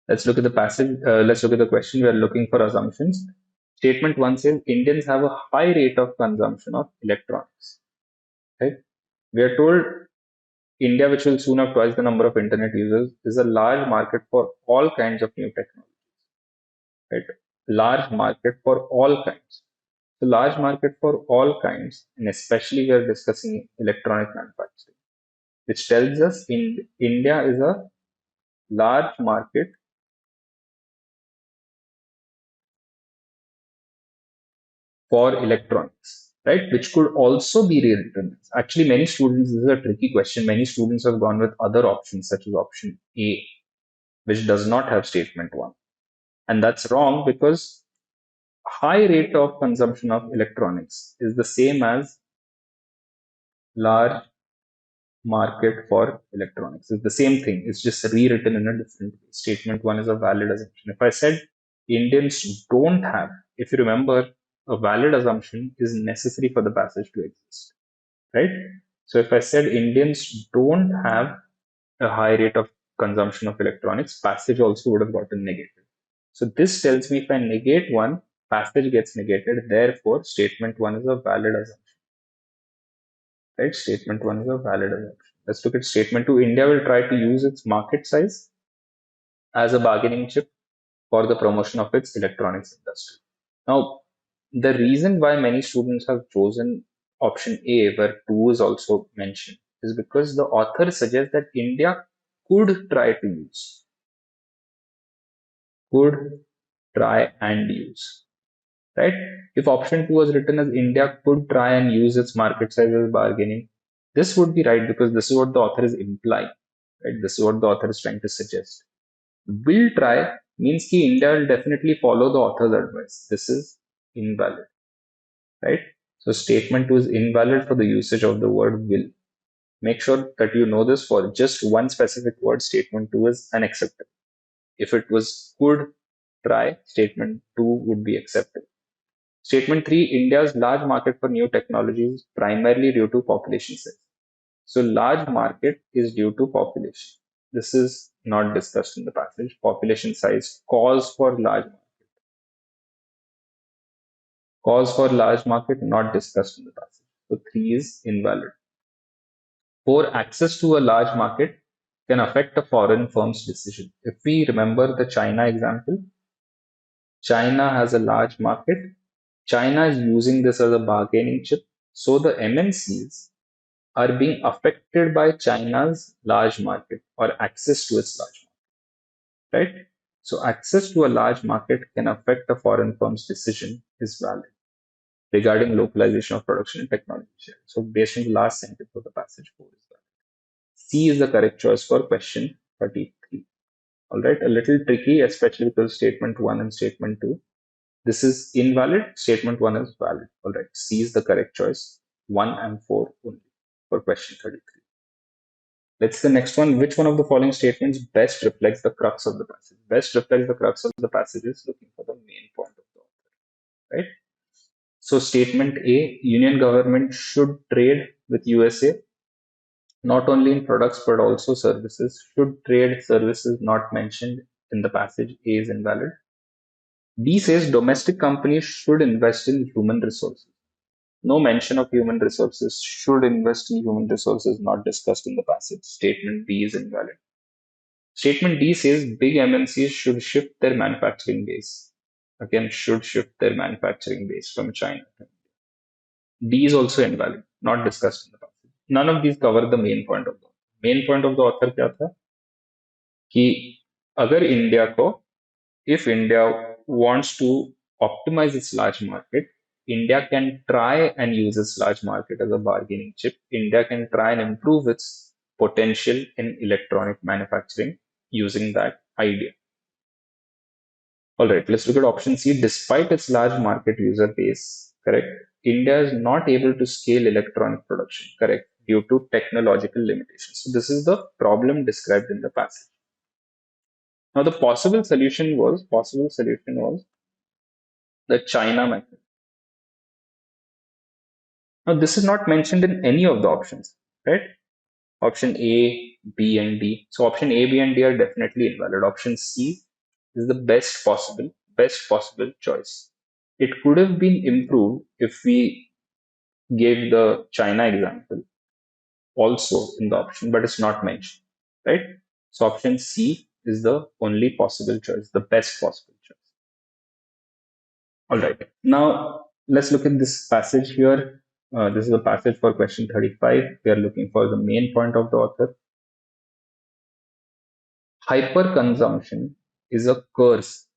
Speaker 1: Let's look at the passage. Let's look at the question. We are looking for assumptions. Statement one says Indians have a high rate of consumption of electronics, right? We are told India, which will soon have twice the number of internet users, is a large market for all kinds of new technology, right? Large market for all kinds. So large market for all kinds, and especially we are discussing electronic manufacturing, which tells us India is a large market for electronics, right? Which could also be rewritten. Actually, many students, this is a tricky question. Many students have gone with other options, such as option A, which does not have statement one. And that's wrong because high rate of consumption of electronics is the same as large market for electronics. It's the same thing. It's just rewritten in a different way. Statement one is a valid assumption. If I said Indians don't have, if you remember, a valid assumption is necessary for the passage to exist, right? So if I said Indians don't have a high rate of consumption of electronics, passage also would have gotten negated. So this tells me if I negate one, passage gets negated. Therefore, statement one is a valid assumption. right? Statement 1 is a valid assumption. Let's look at statement 2. India will try to use its market size as a bargaining chip for the promotion of its electronics industry. Now, the reason why many students have chosen option A, where 2 is also mentioned, is because the author suggests that India could try to use, could try and use, right? If option 2 was written as India could try and use its market size as bargaining, this would be right because this is what the author is implying, right? This is what the author is trying to suggest. Will try means that India will definitely follow the author's advice. This is invalid, right? So statement 2 is invalid for the usage of the word will. Make sure that you know this for just one specific word, statement 2 is unacceptable. If it was could try, statement 2 would be acceptable. Statement 3, India's large market for new technologies primarily due to population size. So large market is due to population. This is not discussed in the passage. Population size cause for large market not discussed in the passage. So 3 is invalid. 4, access to a large market can affect a foreign firm's decision. If we remember the China example, China has a large market. China is using this as a bargaining chip. So the MNCs are being affected by China's large market or access to its large market, right? So access to a large market can affect a foreign firm's decision is valid regarding localization of production and technology share. So based on the last sentence of the passage 4 is valid. C is the correct choice for question 33. All right, a little tricky, especially because statement 1 and statement 2. This is invalid, statement 1 is valid. All right, C is the correct choice, 1 and 4 only for question 33. Let's the next one. Which one of the following statements best reflects the crux of the passage? Best reflects the crux of the passage is looking for the main point of the author, right? So statement A, Union government should trade with USA not only in products but also services. Should trade services not mentioned in the passage A is invalid. B says domestic companies should invest in human resources. No mention of human resources. Should invest in human resources not discussed in the passage. Statement B is invalid. Statement D says big MNCs should shift their manufacturing base. Again, should shift their manufacturing base from China. D is also invalid, not discussed in the passage. None of these cover the main point of the author. Main point of the author क्या था कि अगर India को if India wants to optimize its large market, India can try and use its large market as a bargaining chip. India can try and improve its potential in electronic manufacturing using that idea. All right, let's look at option C. Despite its large market user base, correct, India is not able to scale electronic production, correct, due to technological limitations. So this is the problem described in the passage. Now the possible solution was the China method. Now this is not mentioned in any of the options, right? Option A, B, and D. So option A, B, and D are definitely invalid. Option C is the best possible choice. It could have been improved if we gave the China example also in the option, but it's not mentioned, right? So option C is the only possible choice, the best possible choice. All right. Now let's look at this passage here. This is a passage for question 35. We are looking for the main point of the author. Hyperconsumption is a curse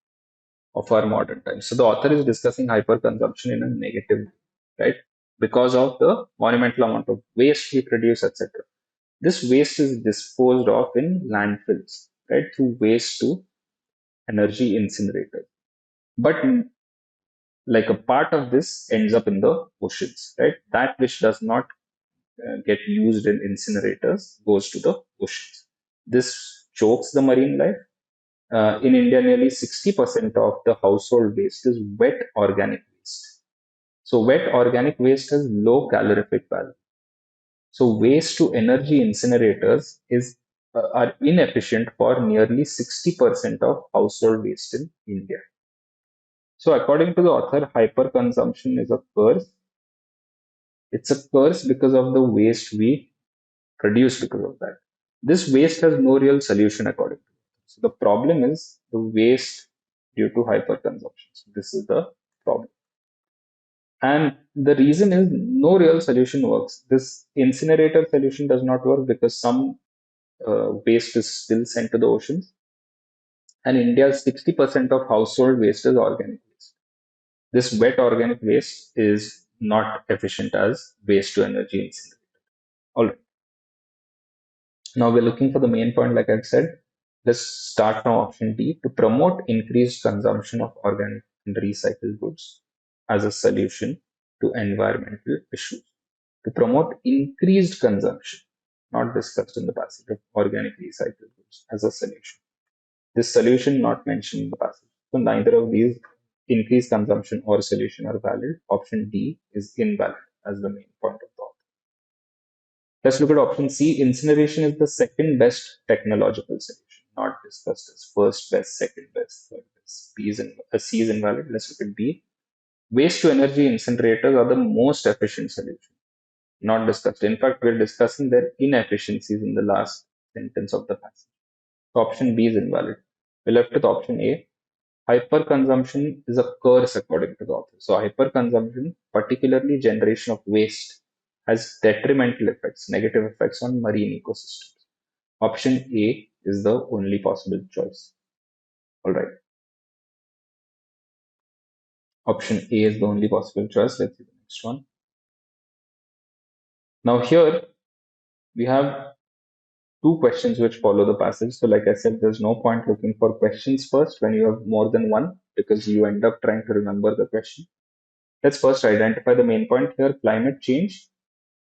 Speaker 1: of our modern times. So the author is discussing hyperconsumption in a negative way, right? Because of the monumental amount of waste we produce, etc. This waste is disposed of in landfills, right? Through waste to energy incinerator. But like a part of this ends up in the oceans, right? That which does not get used in incinerators goes to the oceans. This chokes the marine life. In India, nearly 60% of the household waste is wet organic waste. So wet organic waste has low calorific value. So waste to energy incinerators are inefficient for nearly 60% of household waste in India. So according to the author, hyperconsumption is a curse It's a curse because of the waste we produce because of that. This waste has no real solution according to me. So the problem is the waste due to hyperconsumption. So this is the problem. And the reason is no real solution works. This incinerator solution does not work because some waste is still sent to the oceans. And India's 60% of household waste is organic waste. This wet organic waste is not efficient as waste to energy incinerator. All right. Now we're looking for the main point, like I've said. Let's start from option D to promote increased consumption of organic and recycled goods as a solution to environmental issues. To promote increased consumption, not discussed in the passage, of organic recycled goods as a solution. This solution not mentioned in the passage. So neither of these increased consumption or solution are valid. Option D is invalid as the main point of thought. Let's look at option C. Incineration is the second best technological solution, not discussed as first best, second best, third best. C is invalid. Let's look at B. Waste to energy incinerators are the most efficient solution, not discussed. In fact, we're discussing their inefficiencies in the last sentence of the passage. So option B is invalid. We're left with option A. Hyperconsumption is a curse according to the author. So hyperconsumption, particularly generation of waste, has detrimental effects, negative effects on marine ecosystems. Option A is the only possible choice. All right. Option A is the only possible choice. Let's see the next one. Now here we have two questions which follow the passage. So like I said, there's no point looking for questions first when you have more than one because you end up trying to remember the question. Let's first identify the main point here. Climate change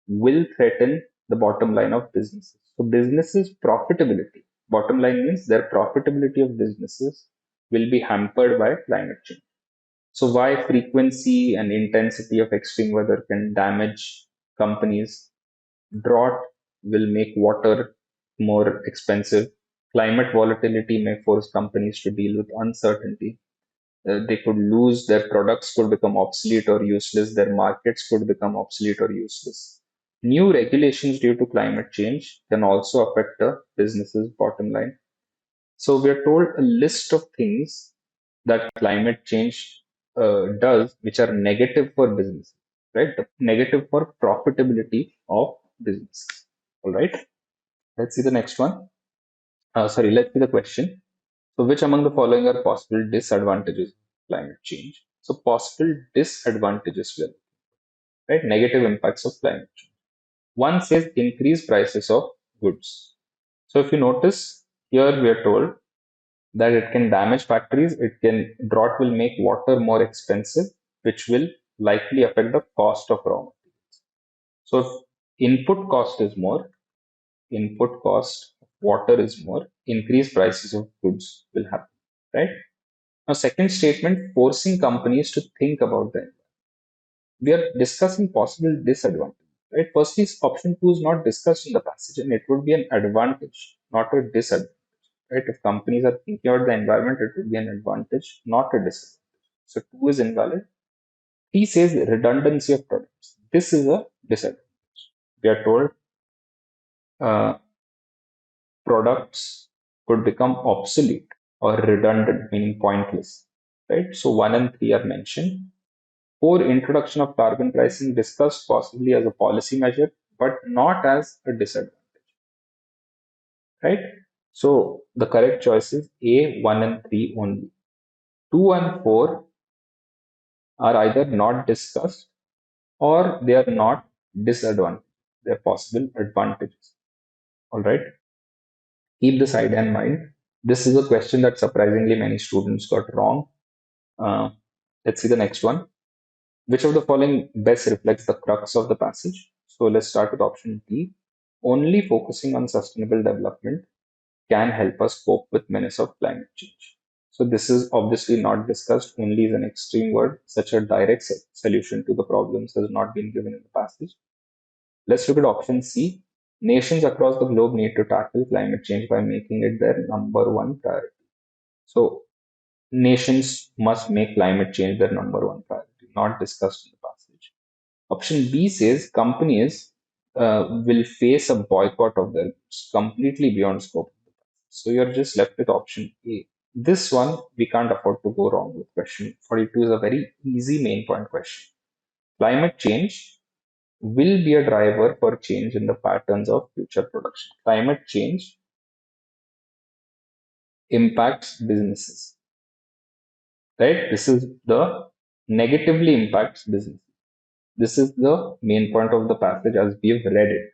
Speaker 1: will threaten the bottom line of businesses. So businesses profitability, bottom line means their profitability of businesses will be hampered by climate change. So why frequency and intensity of extreme weather can damage companies? Drought will make water more expensive. Climate volatility may force companies to deal with uncertainty. They could lose their products, could become obsolete or useless. Their markets could become obsolete or useless. New regulations due to climate change can also affect a business's bottom line. So we are told a list of things that climate change does, which are negative for business, right? Negative for profitability of business. All right. Let's see the next one. Let's see the question. So, which among the following are possible disadvantages of climate change? So, possible disadvantages will, right? Negative impacts of climate change. One says increased prices of goods. So, if you notice here, we are told that it can damage factories. Drought will make water more expensive, which will likely affect the cost of raw materials. So, if input cost is more, input cost of water is more, increased prices of goods will happen, right? Now, second statement, forcing companies to think about them. We are discussing possible disadvantages, right? Firstly, option two is not discussed in the passage, and it would be an advantage, not a disadvantage, right? If companies are thinking about the environment, it would be an advantage, not a disadvantage. So two is invalid. He says redundancy of products. This is a disadvantage. We are told uh, products could become obsolete or redundant, meaning pointless, right? So one and three are mentioned. Four, introduction of carbon pricing discussed possibly as a policy measure, but not as a disadvantage, right? So the correct choice is A, 1 and 3 only. 2 and 4 are either not discussed or they are not disadvantages. They are possible advantages. All right. Keep this idea in mind. This is a question that surprisingly many students got wrong. Uh, let's see the next one. Which of the following best reflects the crux of the passage? So let's start with option D. Only focusing on sustainable development can help us cope with menace of climate change. So this is obviously not discussed. Only is an extreme word. Such a direct solution to the problems has not been given in the passage. Let's look at option C. Nations across the globe need to tackle climate change by making it their number one priority. So nations must make climate change their number one priority, not discussed in the passage. Option B says companies will face a boycott of their goods, completely beyond scope. So you're just left with option A. This one we can't afford to go wrong with. Question 42 is a very easy main point question. Climate change will be a driver for change in the patterns of future production. Climate change impacts businesses, right? This is the negatively impacts business. This is the main point of the passage as we have read it.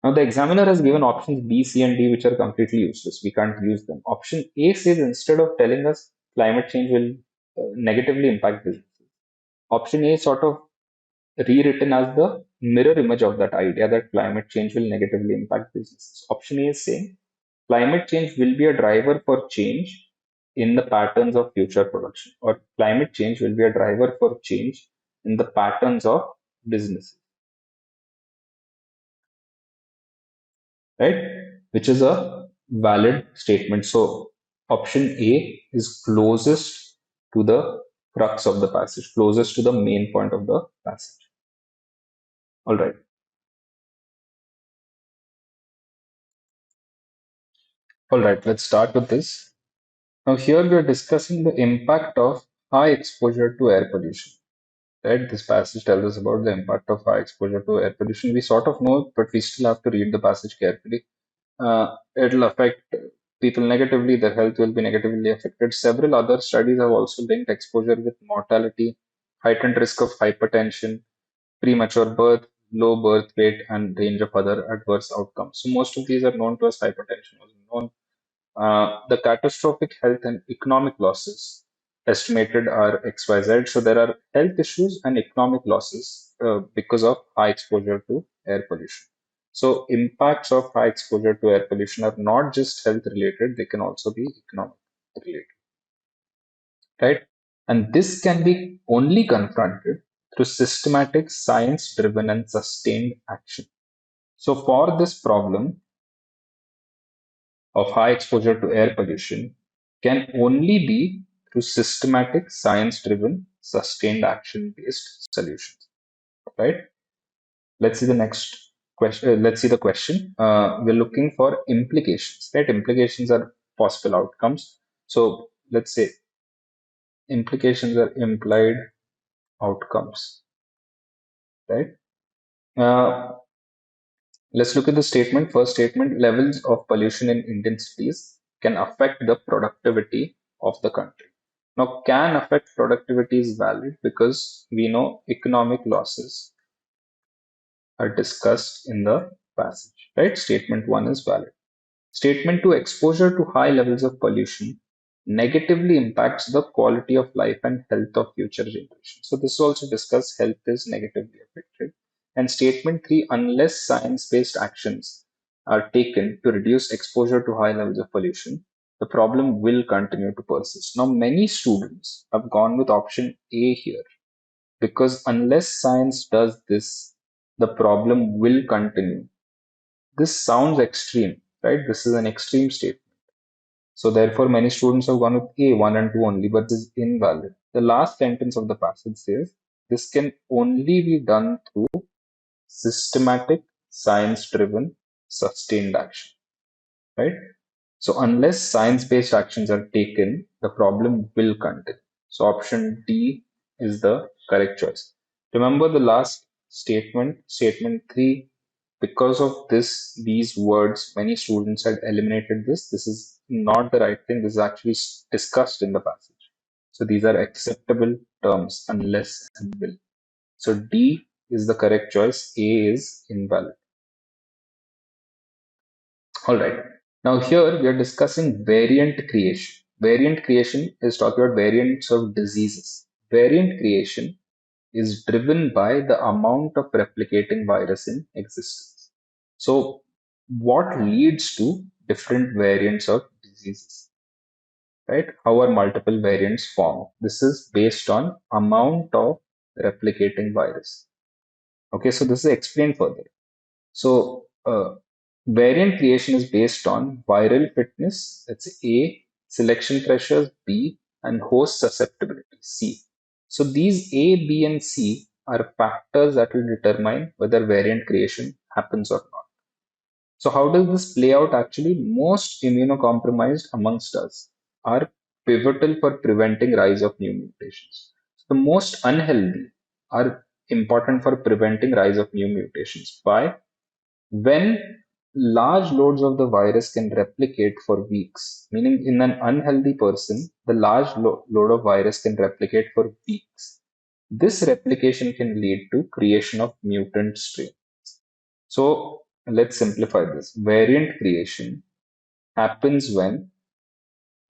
Speaker 1: Now, the examiner has given options B, C, and D, which are completely useless. We can't use them. Option A says instead of telling us climate change will negatively impact businesses, option A is sort of rewritten as the mirror image of that idea that climate change will negatively impact businesses. Option A is saying climate change will be a driver for change in the patterns of future production, or climate change will be a driver for change in the patterns of businesses, right? Which is a valid statement. So option A is closest to the crux of the passage, closest to the main point of the passage. All right. All right, let's start with this. Now, here we are discussing the impact of high exposure to air pollution. Right? This passage tells us about the impact of high exposure to air pollution. We sort of know, but we still have to read the passage carefully. It'll affect people negatively, their health will be negatively affected. Several other studies have also linked exposure with mortality, heightened risk of hypertension, premature birth, low birth weight, and range of other adverse outcomes. So most of these are known to us. Hypertension was known. The catastrophic health and economic losses estimated are XYZ. So there are health issues and economic losses because of high exposure to air pollution. So impacts of high exposure to air pollution are not just health related, they can also be economic related, right? And this can be only confronted through systematic, science driven, and sustained action. So for this problem, of high exposure to air pollution can only be through systematic, science driven, sustained action based solutions. Right? Let's see the next question. Let's see the question. We're looking for implications. Right? Implications are possible outcomes. So let's say implications are implied outcomes. Right? Uh, let's look at the statement. First statement, levels of pollution in Indian cities can affect the productivity of the country. Now, can affect productivity is valid because we know economic losses are discussed in the passage, right? Statement 1 is valid. Statement 2, exposure to high levels of pollution negatively impacts the quality of life and health of future generations. So this also discussed health is negatively affected. And statement 3, unless science-based actions are taken to reduce exposure to high levels of pollution, the problem will continue to persist. Now, many students have gone with option A here because unless science does this, the problem will continue. This sounds extreme, right? This is an extreme statement. So therefore, many students have gone with A, 1 and 2 only, but this is invalid. The last sentence of the passage says, this can only be done through systematic, science-driven, sustained action, right? So unless science-based actions are taken, the problem will continue. So option D is the correct choice. Remember the last statement, statement 3, because of these words, many students had eliminated this. This is not the right thing. This is actually discussed in the passage. So these are acceptable terms, unless and will. So D is the correct choice. A is invalid. All right. Now here we are discussing variant creation. Variant creation is talking about variants of diseases. Variant creation is driven by the amount of replicating virus in existence. So what leads to different variants of diseases, right? How are multiple variants formed? This is based on amount of replicating virus. Okay, so this is explained further. So variant creation is based on viral fitness, that's A, selection pressures, B, and host susceptibility, C. So these A, B, and C are factors that will determine whether variant creation happens or not. So how does this play out actually? Most immunocompromised amongst us are pivotal for preventing rise of new mutations. The most unhealthy are important for preventing rise of new mutations. Why? When large loads of the virus can replicate for weeks, meaning in an unhealthy person, the large load of virus can replicate for weeks. This replication can lead to creation of mutant strain. So let's simplify this. Variant creation happens when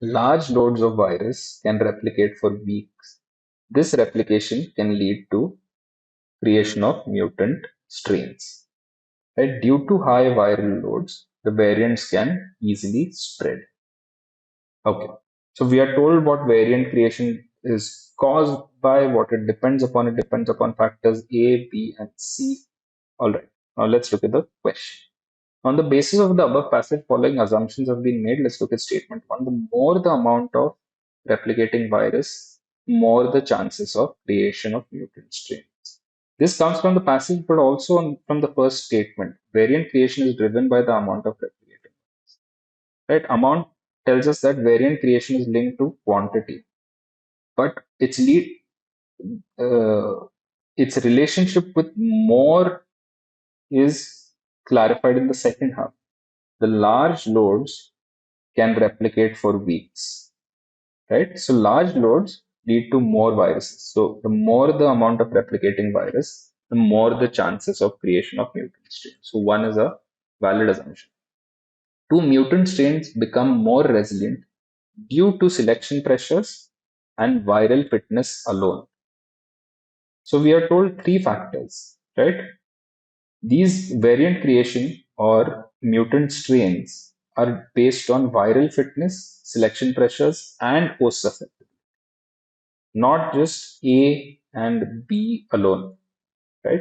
Speaker 1: large loads of virus can replicate for weeks. This replication can lead to creation of mutant strains. Right? Due to high viral loads, the variants can easily spread. Okay. So we are told what variant creation is caused by, what it depends upon. It depends upon factors A, B, and C. All right. Now let's look at the question. On the basis of the above passage, following assumptions have been made. Let's look at statement one. The more the amount of replicating virus, more the chances of creation of mutant strains. This comes from the passage, but also from the first statement. Variant creation is driven by the amount of replicating. Right? Amount tells us that variant creation is linked to quantity, but uh, its relationship with more is clarified in the second half. The large loads can replicate for weeks, right? So large loads lead to more viruses. So the more the amount of replicating virus, the more the chances of creation of mutant strains. So one is a valid assumption. Two, mutant strains become more resilient due to selection pressures and viral fitness alone. So we are told three factors, right? These variant creation or mutant strains are based on viral fitness, selection pressures, and host susceptibility, not just A and B alone, right?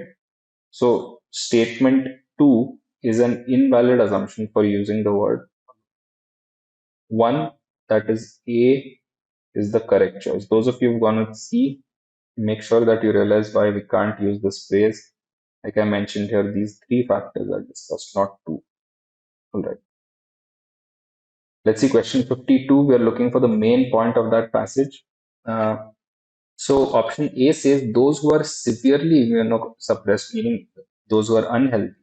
Speaker 1: So statement two is an invalid assumption for using the word one, that is A is the correct choice. Those of you who've gone with C, make sure that you realize why we can't use this phrase. Like I mentioned here, these three factors are discussed, not two. All right. Let's see question 52. We are looking for the main point of that passage. Uh, so option A says those who are severely immunosuppressed, meaning those who are unhealthy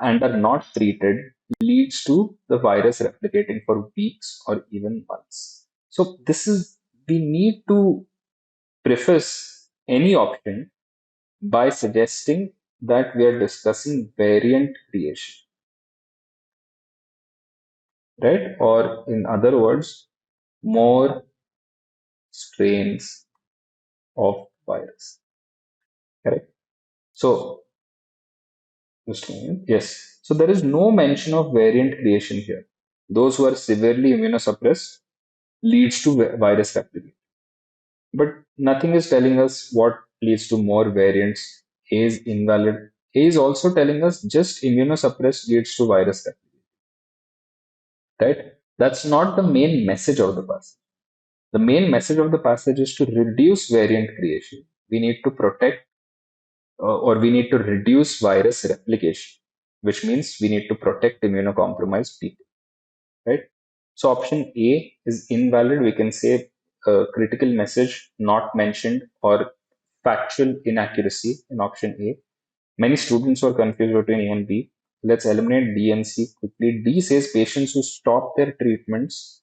Speaker 1: and are not treated, leads to the virus replicating for weeks or even months. So this is, we need to preface any option by suggesting that we are discussing variant creation, right? Or in other words, more strains of virus, correct? So, just a minute. Yes. So there is no mention of variant creation here. Those who are severely immunosuppressed leads to virus replication. But nothing is telling us what leads to more variants. A is invalid. A is also telling us just immunosuppressed leads to virus replication, right? That's not the main message of the passage. The main message of the passage is to reduce variant creation. We need to protect or we need to reduce virus replication, which means we need to protect immunocompromised people, right? So option A is invalid. We can say critical message not mentioned or factual inaccuracy in option A. Many students are confused between A and B. Let's eliminate B and C quickly. D says patients who stop their treatments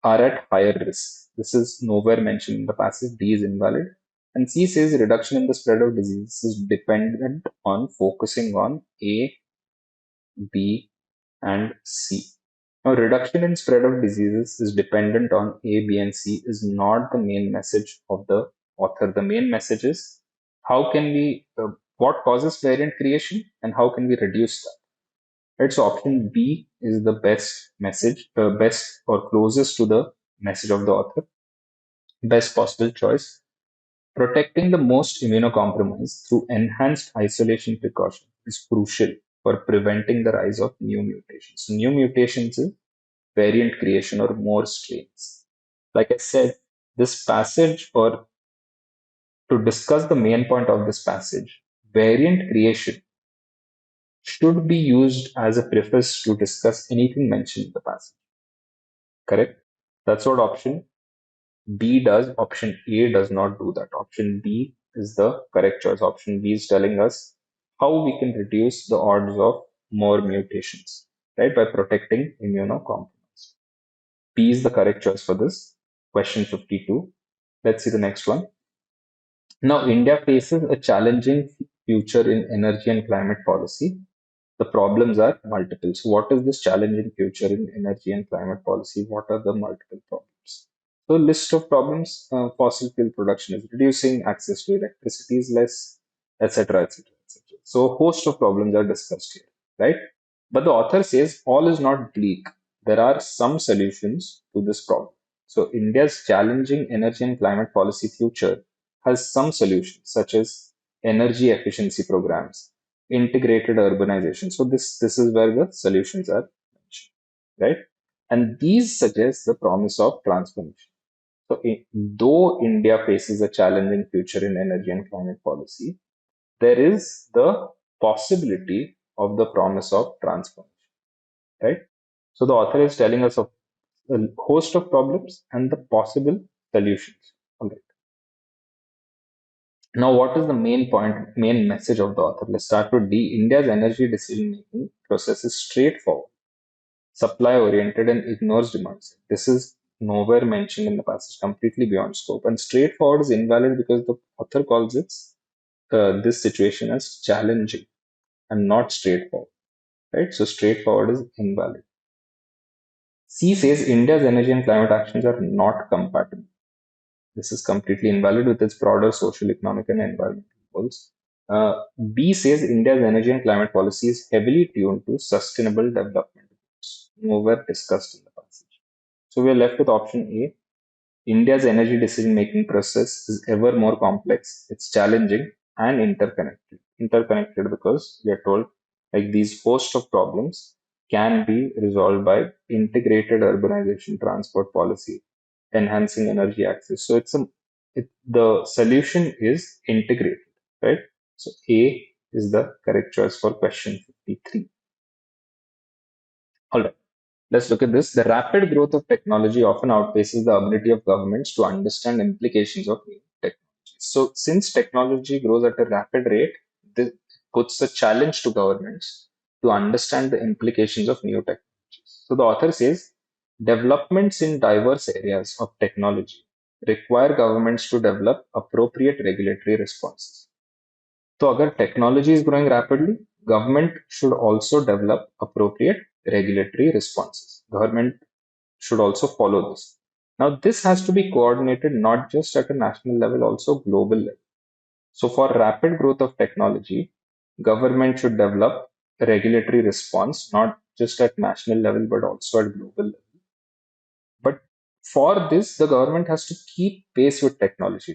Speaker 1: are at higher risk. This is nowhere mentioned in the passage. D is invalid. And C says reduction in the spread of disease is dependent on focusing on A, B, and C. Now, reduction in spread of diseases is dependent on A, B, and C is not the main message of the author. The main message is how can we, what causes variant creation and how can we reduce that? Right, so option B is the best message, best or closest to the message of the author, best possible choice. Protecting the most immunocompromised through enhanced isolation precaution is crucial for preventing the rise of new mutations. So new mutations is variant creation or more strains. Like I said, this passage or To discuss the main point of this passage, variant creation should be used as a preface to discuss anything mentioned in the passage. Correct? That's what option B does. Option A does not do that. Option B is the correct choice. Option B is telling us how we can reduce the odds of more mutations, right? By protecting immunocompromised. B is the correct choice for this. Question 52. Let's see the next one. Now, India faces a challenging future in energy and climate policy. The problems are multiple. So, what is this challenging future in energy and climate policy? What are the multiple problems? So, list of problems: fossil fuel production is reducing, access to electricity is less, etc., etc., etc. So, a host of problems are discussed here, right? But the author says all is not bleak. There are some solutions to this problem. So, India's challenging energy and climate policy future has some solutions, such as energy efficiency programs, integrated urbanization. So this is where the solutions are mentioned, right? And these suggest the promise of transformation. So though India faces a challenging future in energy and climate policy, there is the possibility of the promise of transformation, right? So the author is telling us of a host of problems and the possible solutions. All right. Now, what is the main point, main message of the author? Let's start with D. India's energy decision making process is straightforward, supply oriented, and ignores demand side. This is nowhere mentioned in the passage, completely beyond scope. And straightforward is invalid because the author calls it this situation as challenging and not straightforward, right? So, straightforward is invalid. C says India's energy and climate actions are not compatible. This is completely invalid with its broader social, economic, and environmental goals. B says India's energy and climate policy is heavily tuned to sustainable development goals, nowhere discussed in the passage. So we are left with option A. India's energy decision making process is ever more complex, it's challenging and interconnected. Interconnected because we are told like these host of problems can be resolved by integrated urbanization transport policy, enhancing energy access. So the solution is integrated, right? So A is the correct choice for question 53. All right. Let's look at this. The rapid growth of technology often outpaces the ability of governments to understand implications of new technology. So, since technology grows at a rapid rate, this puts a challenge to governments to understand the implications of new technologies. So, the author says developments in diverse areas of technology require governments to develop appropriate regulatory responses. So, agar technology is growing rapidly, government should also develop appropriate regulatory responses. Government should also follow this. Now, this has to be coordinated not just at a national level, also global level. So, for rapid growth of technology, government should develop a regulatory response not just at national level but also at global level. But for this, the government has to keep pace with technology.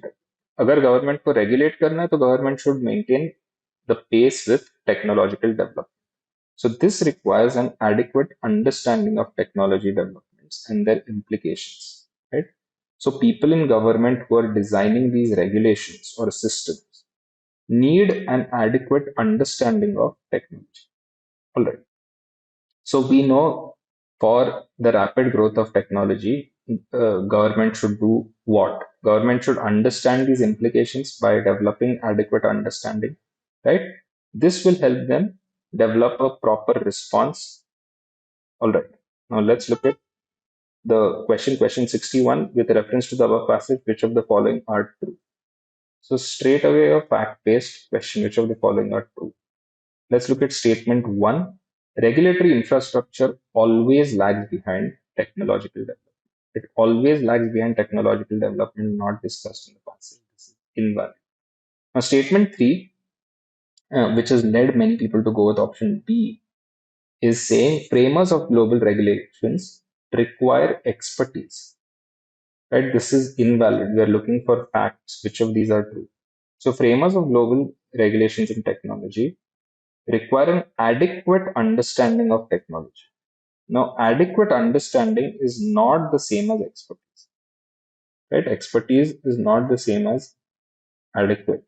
Speaker 1: अगर government को regulate करना है, तो government should maintain the pace with technological development. So this requires an adequate understanding of technology developments and their implications, right? So people in government who are designing these regulations or systems need an adequate understanding of technology. All right. So we know for the rapid growth of technology, government should do what? Government should understand these implications by developing adequate understanding, right? This will help them develop a proper response. All right. Now let's look at the question 61 with reference to the above passage. Which of the following are true? So straight away a fact-based question. Which of the following are true? Let's look at statement one. Regulatory infrastructure always lags behind technological development. It always lags behind technological development, not discussed in the passage. This is invalid. Now, statement three, which has led many people to go with option B, is saying framers of global regulations require expertise. Right? This is invalid. We are looking for facts. Which of these are true? So, framers of global regulations in technology require an adequate understanding of technology. Now, adequate understanding is not the same as expertise, right? Expertise is not the same as adequate.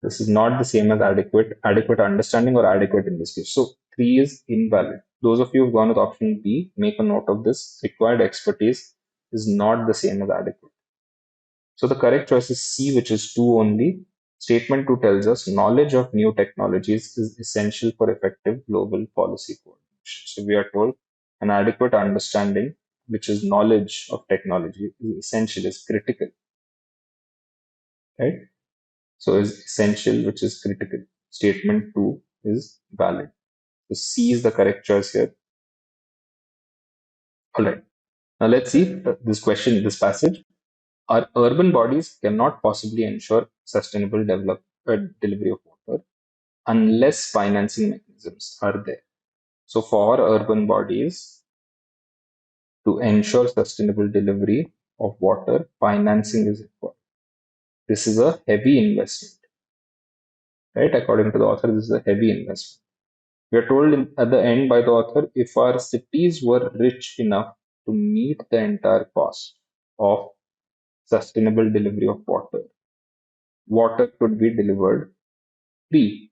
Speaker 1: This is not the same as adequate understanding or adequate in this case. So 3 is invalid. Those of you who've gone with option B, make a note of this. Required expertise is not the same as adequate. So the correct choice is C, which is 2 only. Statement 2 tells us knowledge of new technologies is essential for effective global policy coordination. So we are told an adequate understanding, which is knowledge of technology, is essential, is critical, right? So is essential, which is critical. Statement 2 is valid. So C is the correct choice here. All right. Now let's see this question, this passage. Our urban bodies cannot possibly ensure sustainable delivery of water unless financing mechanisms are there. So for urban bodies to ensure sustainable delivery of water, financing is required. This is a heavy investment, right? According to the author, this is a heavy investment. We are told at the end by the author, if our cities were rich enough to meet the entire cost of sustainable delivery of water, water could be delivered free.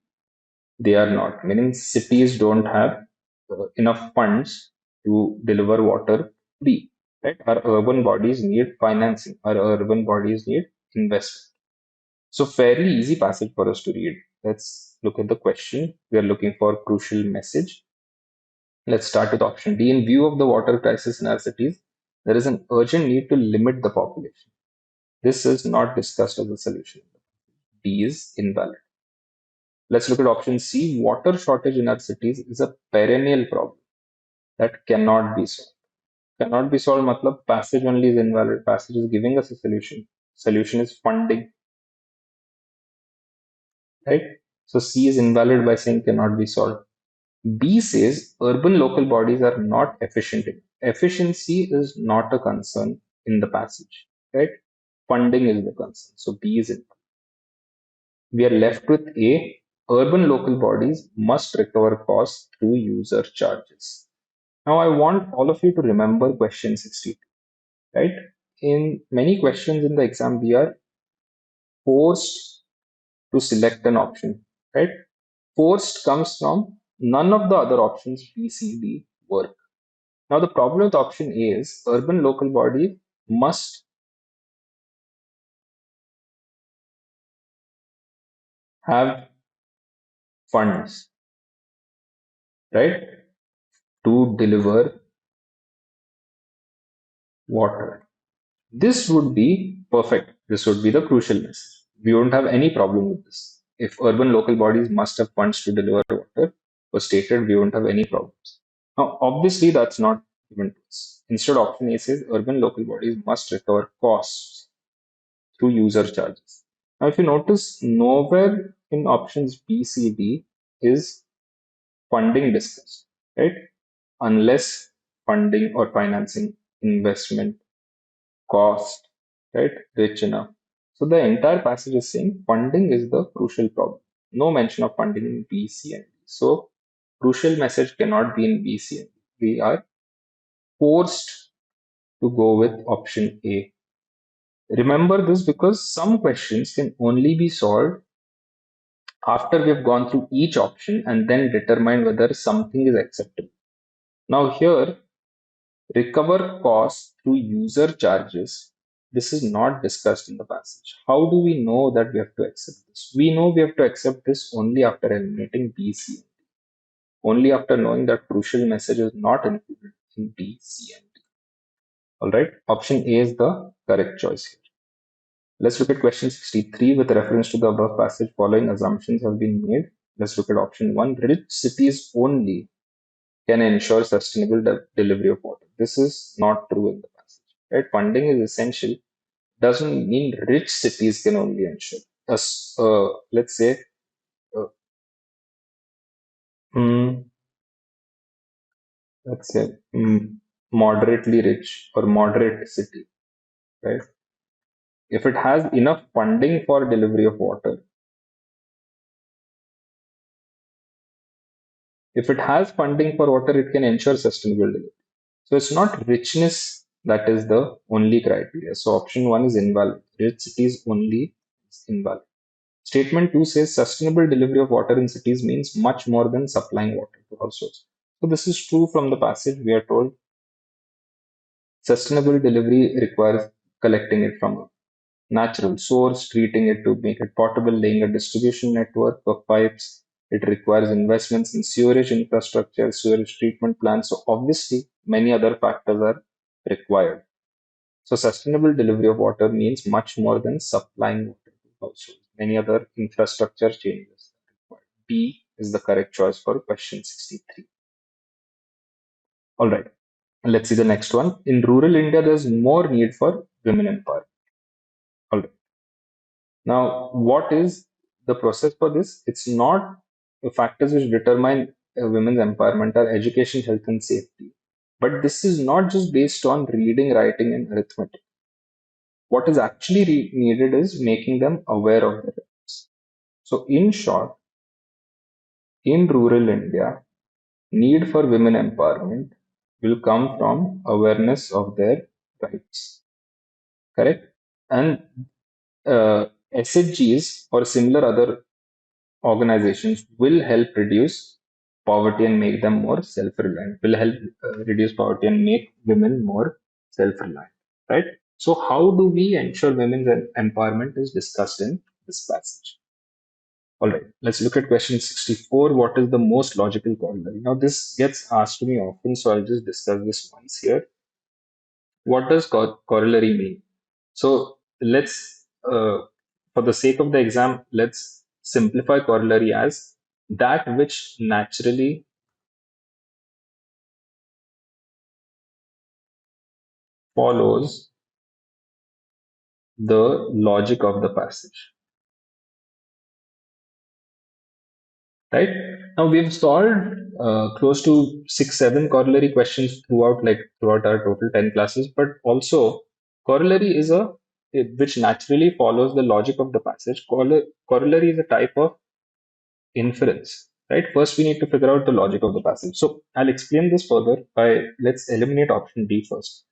Speaker 1: They are not, meaning cities don't have enough funds to deliver water free. Right? Our urban bodies need financing. Our urban bodies need investment. So fairly easy passage for us to read. Let's look at the question. We are looking for crucial message. Let's start with option D. In view of the water crisis in our cities, there is an urgent need to limit the population. This is not discussed as a solution. D is invalid. Let's look at option C. Water shortage in our cities is a perennial problem that cannot be solved. Cannot be solved, matlab passage only is invalid. Passage is giving us a solution. Solution is funding, right? So C is invalid by saying cannot be solved. B says urban local bodies are not efficient. Efficiency is not a concern in the passage, right? Funding is the concern. So B is invalid. We are left with A. Urban local bodies must recover costs through user charges. Now I want all of you to remember question 62, right? In many questions in the exam, we are forced to select an option, right? Forced comes from none of the other options B, C, D work. Now the problem with option A is urban local bodies must have funds, right, to deliver water. This would be perfect. This would be the crucial message. We won't have any problem with this. If urban local bodies must have funds to deliver water was stated, we won't have any problems. Now, obviously, that's not given to us. Instead, option A says urban local bodies must recover costs through user charges. Now, if you notice, nowhere in options B, C, D is funding discussed, right? Unless funding or financing investment cost, right, rich enough. So the entire passage is saying funding is the crucial problem. No mention of funding in B, C, and D. So crucial message cannot be in B, C, and D. We are forced to go with option A. Remember this because some questions can only be solved after we've gone through each option and then determine whether something is acceptable. Now here, recover costs through user charges. This is not discussed in the passage. How do we know that we have to accept this? We know we have to accept this only after eliminating B, C, and D. Only after knowing that crucial message is not included in B, C, and D. All right, option A is the correct choice here. Let's look at question 63 with reference to the above passage. Following assumptions have been made. Let's look at option 1. Rich cities only can ensure sustainable delivery of water. This is not true in the passage. Right? Funding is essential. Doesn't mean rich cities can only ensure. Let's say, uh, mm, let's say moderately rich or moderate city, right? If it has enough funding for delivery of water, if it has funding for water, it can ensure sustainable delivery. So it's not richness that is the only criteria. So option 1 is invalid. cities only is invalid. Statement 2 says sustainable delivery of water in cities means much more than supplying water to households. So this is true from the passage. We are told sustainable delivery requires collecting it from a natural source, treating it to make it potable, laying a distribution network of pipes. It requires investments in sewerage infrastructure, sewage treatment plants. So obviously, many other factors are required. So sustainable delivery of water means much more than supplying water to households. Many other infrastructure changes are required. B is the correct choice for question 63. All right, let's see the next one. In rural India, there's more need for women empowerment. All right. Now, what is the process for this? It's not the factors which determine women's empowerment are education, health, and safety. But this is not just based on reading, writing, and arithmetic. What is actually needed is making them aware of their rights. So, in short, in rural India, need for women empowerment will come from awareness of their rights. Correct? And SHGs or similar other organizations will help reduce poverty and make them more self-reliant, will help reduce poverty and make women more self-reliant, right? So how do we ensure women's empowerment is discussed in this passage. All right, let's look at question 64. What is the most logical corollary? Now this gets asked to me often, so I'll just discuss this once here. What does corollary mean? So let's, for the sake of the exam, let's simplify corollary as that which naturally follows the logic of the passage. Right? Now we've solved close to 6, 7 corollary questions throughout our total 10 classes, but also corollary is which naturally follows the logic of the passage. Corollary is a type of inference, right? First, we need to figure out the logic of the passage. So I'll explain this further by let's eliminate option D first.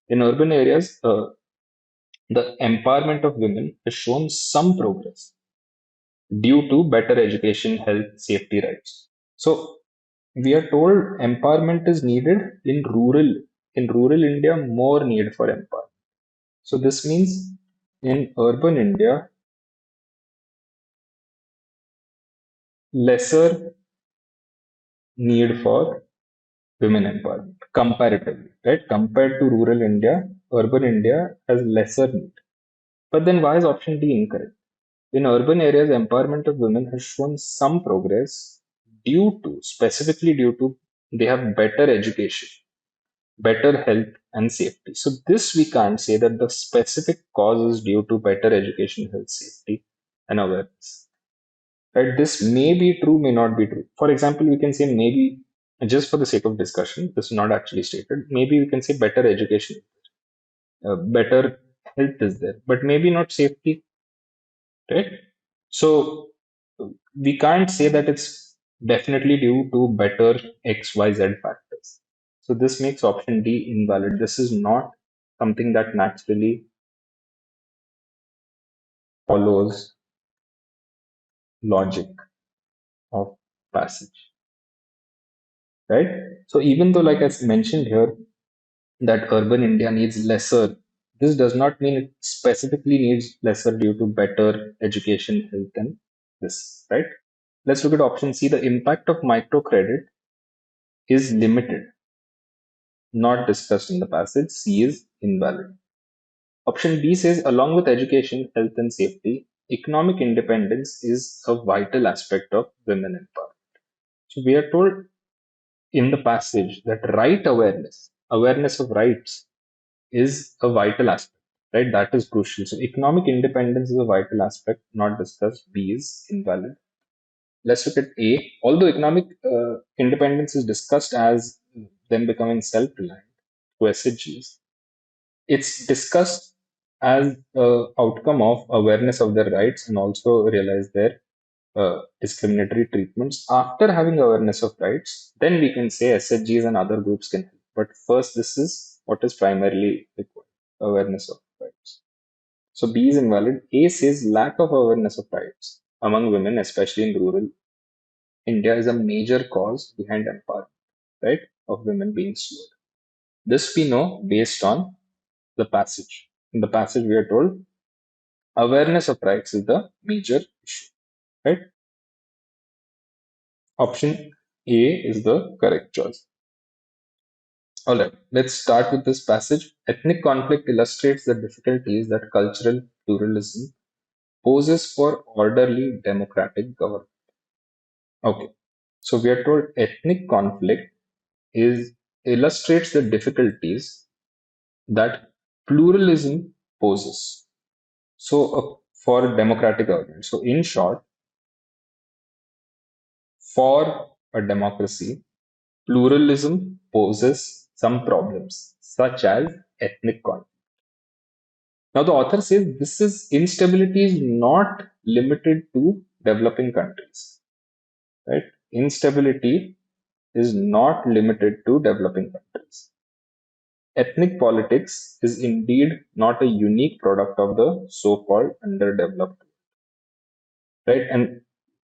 Speaker 1: In urban areas, the empowerment of women has shown some progress due to better education, health, safety rights. So we are told empowerment is needed in rural India, more need for empowerment. So this means in urban India, lesser need for women empowerment comparatively, right? Compared to rural India, urban India has lesser need. But then why is option D incorrect? In urban areas, empowerment of women has shown some progress specifically due to they have better education, better health and safety. So this we can't say that the specific cause is due to better education, health, safety, and awareness. Right? This may be true, may not be true. For example, we can say maybe just for the sake of discussion, this is not actually stated. Maybe we can say better education, better health is there, but maybe not safety, right? So we can't say that it's definitely due to better XYZ factors. So this makes option D invalid. This is not something that naturally follows logic of passage, right? So even though, like I mentioned here, that urban India needs lesser, this does not mean it specifically needs lesser due to better education, health, and this, right? Let's look at option C. The impact of microcredit is limited, not discussed in the passage. C is invalid. Option B says, along with education, health, and safety, economic independence is a vital aspect of women empowerment. So we are told in the passage that awareness of rights, is a vital aspect, right? That is crucial. So economic independence is a vital aspect, not discussed. B is invalid. Let's look at A. Although economic independence is discussed as them becoming self-reliant through SHGs, it's discussed as a outcome of awareness of their rights and also realize their discriminatory treatments. After having awareness of rights, then we can say SHGs and other groups can help. But first, this is what is primarily required, awareness of rights. So B is invalid. A says lack of awareness of rights among women, especially in rural India, is a major cause behind empowerment, right, of women being slowed. This we know based on the passage. In the passage, we are told awareness of rights is the major issue, right? Option A is the correct choice. All right, let's start with this passage. Ethnic conflict illustrates the difficulties that cultural pluralism poses for orderly democratic government. Okay, so we are told ethnic conflict is illustrates the difficulties that pluralism poses. So, for democratic government. So, in short, for a democracy, pluralism poses some problems, such as ethnic conflict. Now, the author says this is instability is not limited to developing countries, right? Instability is not limited to developing countries. Ethnic politics is indeed not a unique product of the so-called underdeveloped, right? And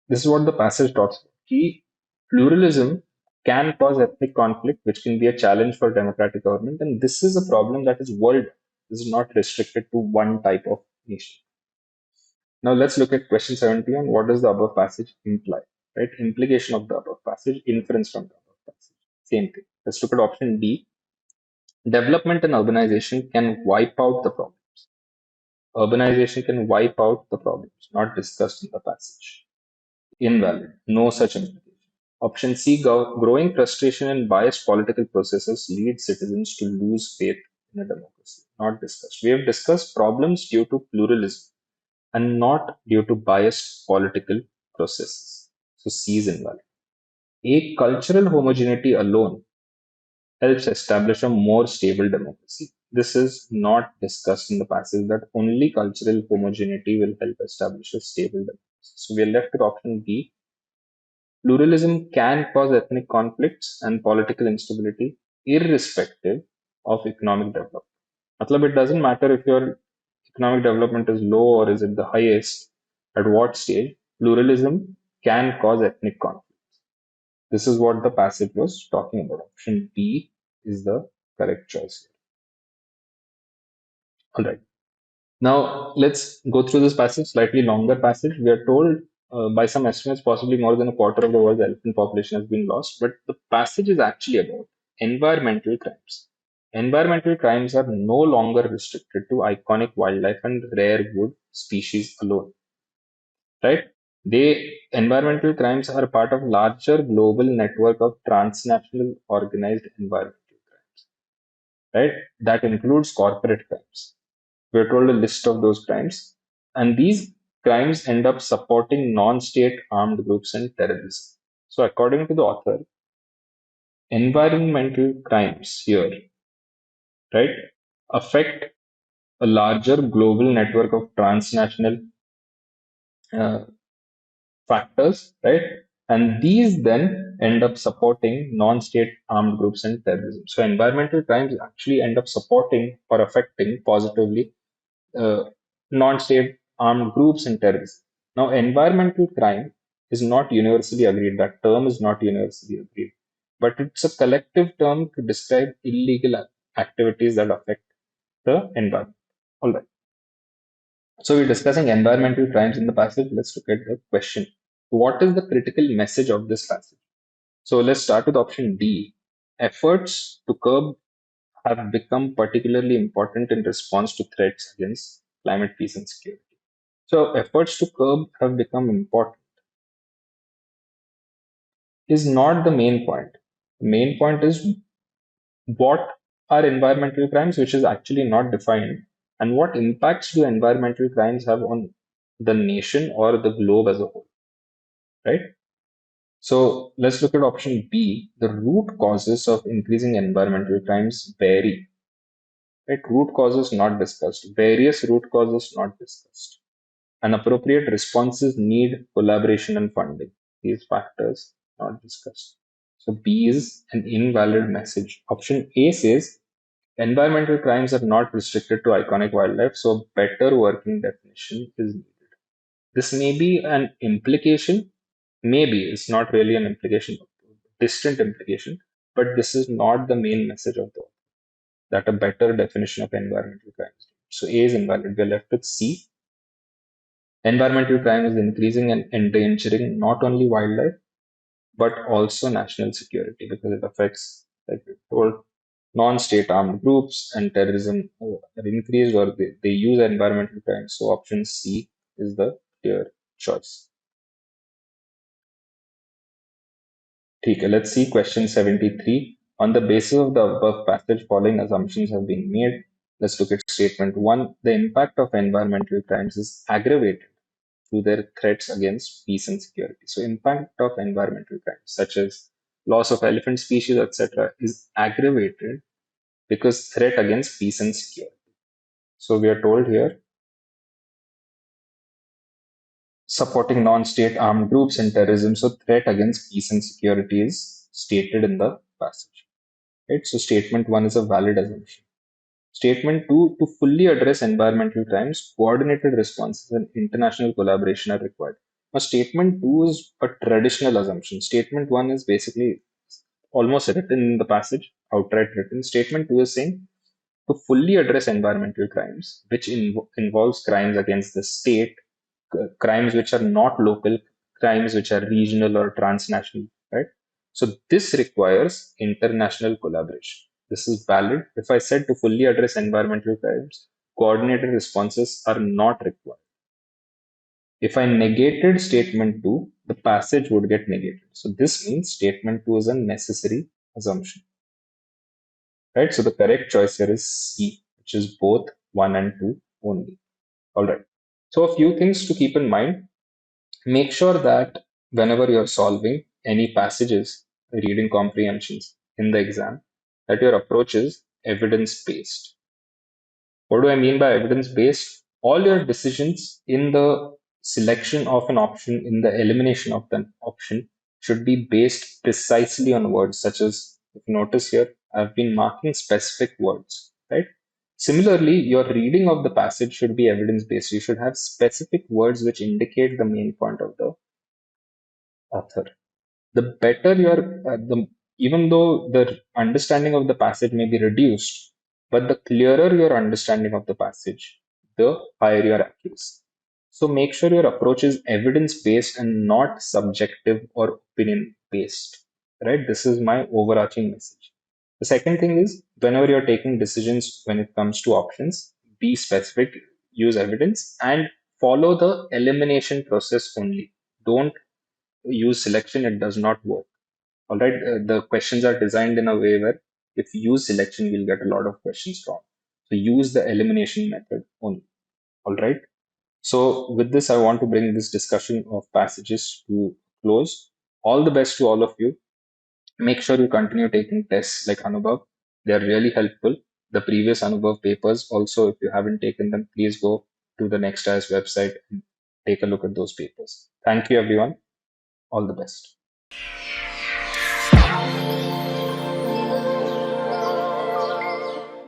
Speaker 1: this is what the passage talks about. Key pluralism can cause ethnic conflict, which can be a challenge for democratic government, and this is a problem that is world. This is not restricted to one type of nation. Now let's look at question 70 on what does the above passage imply, right? Implication of the above passage, inference from the above passage. Same thing. Let's look at option D. Development and urbanization can wipe out the problems. Urbanization can wipe out the problems not discussed in the passage. Invalid. No such implication. Option C. Growing frustration and biased political processes lead citizens to lose faith in a democracy. Not discussed. We have discussed problems due to pluralism and not due to biased political processes. So C is invalid. A cultural homogeneity alone helps establish a more stable democracy. This is not discussed in the passage that only cultural homogeneity will help establish a stable democracy. So we are left with option B. Pluralism can cause ethnic conflicts and political instability irrespective of economic development. Matlab, it doesn't matter if your economic development is low or is it the highest, at what stage, pluralism can cause ethnic conflict. This is what the passage was talking about. Option B is the correct choice. All right. Now let's go through this passage, slightly longer passage. We are told by some estimates, possibly more than a quarter of the world's elephant population has been lost. But the passage is actually about environmental crimes. Environmental crimes are no longer restricted to iconic wildlife and rare wood species alone, right? Environmental crimes are part of larger global network of transnational organized environmental crimes, right? That includes corporate crimes. We're told a list of those crimes, and these crimes end up supporting non-state armed groups and terrorism. So, according to the author, environmental crimes here, right, affect a larger global network of transnational uh, factors, right? And these then end up supporting non-state armed groups and terrorism. So, environmental crimes actually end up supporting or affecting positively uh, non-state armed groups and terrorism. Now, environmental crime is not universally agreed. That term is not universally agreed, but it's a collective term to describe illegal activities that affect the environment. All right. So we're discussing environmental crimes in the passage. Let's look at the question. What is the critical message of this passage? So let's start with option D. Efforts to curb have become particularly important in response to threats against climate peace and security. So efforts to curb have become important is not the main point. The main point is what are environmental crimes, which is actually not defined, and what impacts do environmental crimes have on the nation or the globe as a whole, right? So let's look at option B. The root causes of increasing environmental crimes vary. Right? Root causes not discussed. Various root causes not discussed. And appropriate responses need collaboration and funding. These factors not discussed. So B is an invalid message. Option A says Environmental crimes are not restricted to iconic wildlife, so a better working definition is needed. This may be an implication, maybe it's not really an implication, distant implication, but this is not the main message of the author, that a better definition of environmental crimes. So A is invalid. We are left with C. Environmental crime is increasing and endangering not only wildlife but also national security because it affects, like we told, non-state armed groups and terrorism are increased or they use environmental crimes. So option C is the clear choice. Okay, let's see question 73. On the basis of the above passage, following assumptions have been made. Let's look at statement 1. The impact of environmental crimes is aggravated through their threats against peace and security. So, impact of environmental crimes such as loss of elephant species, etc., is aggravated because threat against peace and security. So, we are told here supporting non-state armed groups and terrorism. So, threat against peace and security is stated in the passage. Right? So, statement 1 is a valid assumption. Statement 2, to fully address environmental crimes, coordinated responses and international collaboration are required. Now, statement 2 is a traditional assumption. Statement 1 is basically almost written in the passage, outright written. Statement 2 is saying to fully address environmental crimes, which involves crimes against the state, crimes which are not local, crimes which are regional or transnational, right? So this requires international collaboration. This is valid. If I said to fully address environmental crimes, coordinated responses are not required. If I negated statement 2, the passage would get negated. So this means statement 2 is a necessary assumption, right? So the correct choice here is C, which is both 1 and 2 only. All right. So a few things to keep in mind. Make sure that whenever you're solving any passages, reading comprehensions in the exam, that your approach is evidence based. What do I mean by evidence based? All your decisions in the selection of an option, in the elimination of an option, should be based precisely on words, such as, if you notice here, I've been marking specific words, right? Similarly, your reading of the passage should be evidence based. You should have specific words which indicate the main point of the author. The better your, even though the understanding of the passage may be reduced, but the clearer your understanding of the passage, the higher your accuracy. So make sure your approach is evidence based and not subjective or opinion based. Right? This is my overarching message. The second thing is whenever you're taking decisions when it comes to options, be specific, use evidence, and follow the elimination process only. Don't use selection, it does not work. All right, the questions are designed in a way where if you use selection, you'll get a lot of questions wrong. So use the elimination method only. All right. So with this, I want to bring this discussion of passages to close. All the best to all of you. Make sure you continue taking tests like Anubhav. They are really helpful. The previous Anubhav papers also, if you haven't taken them, please go to the Next IAS website and take a look at those papers. Thank you, everyone. All the best.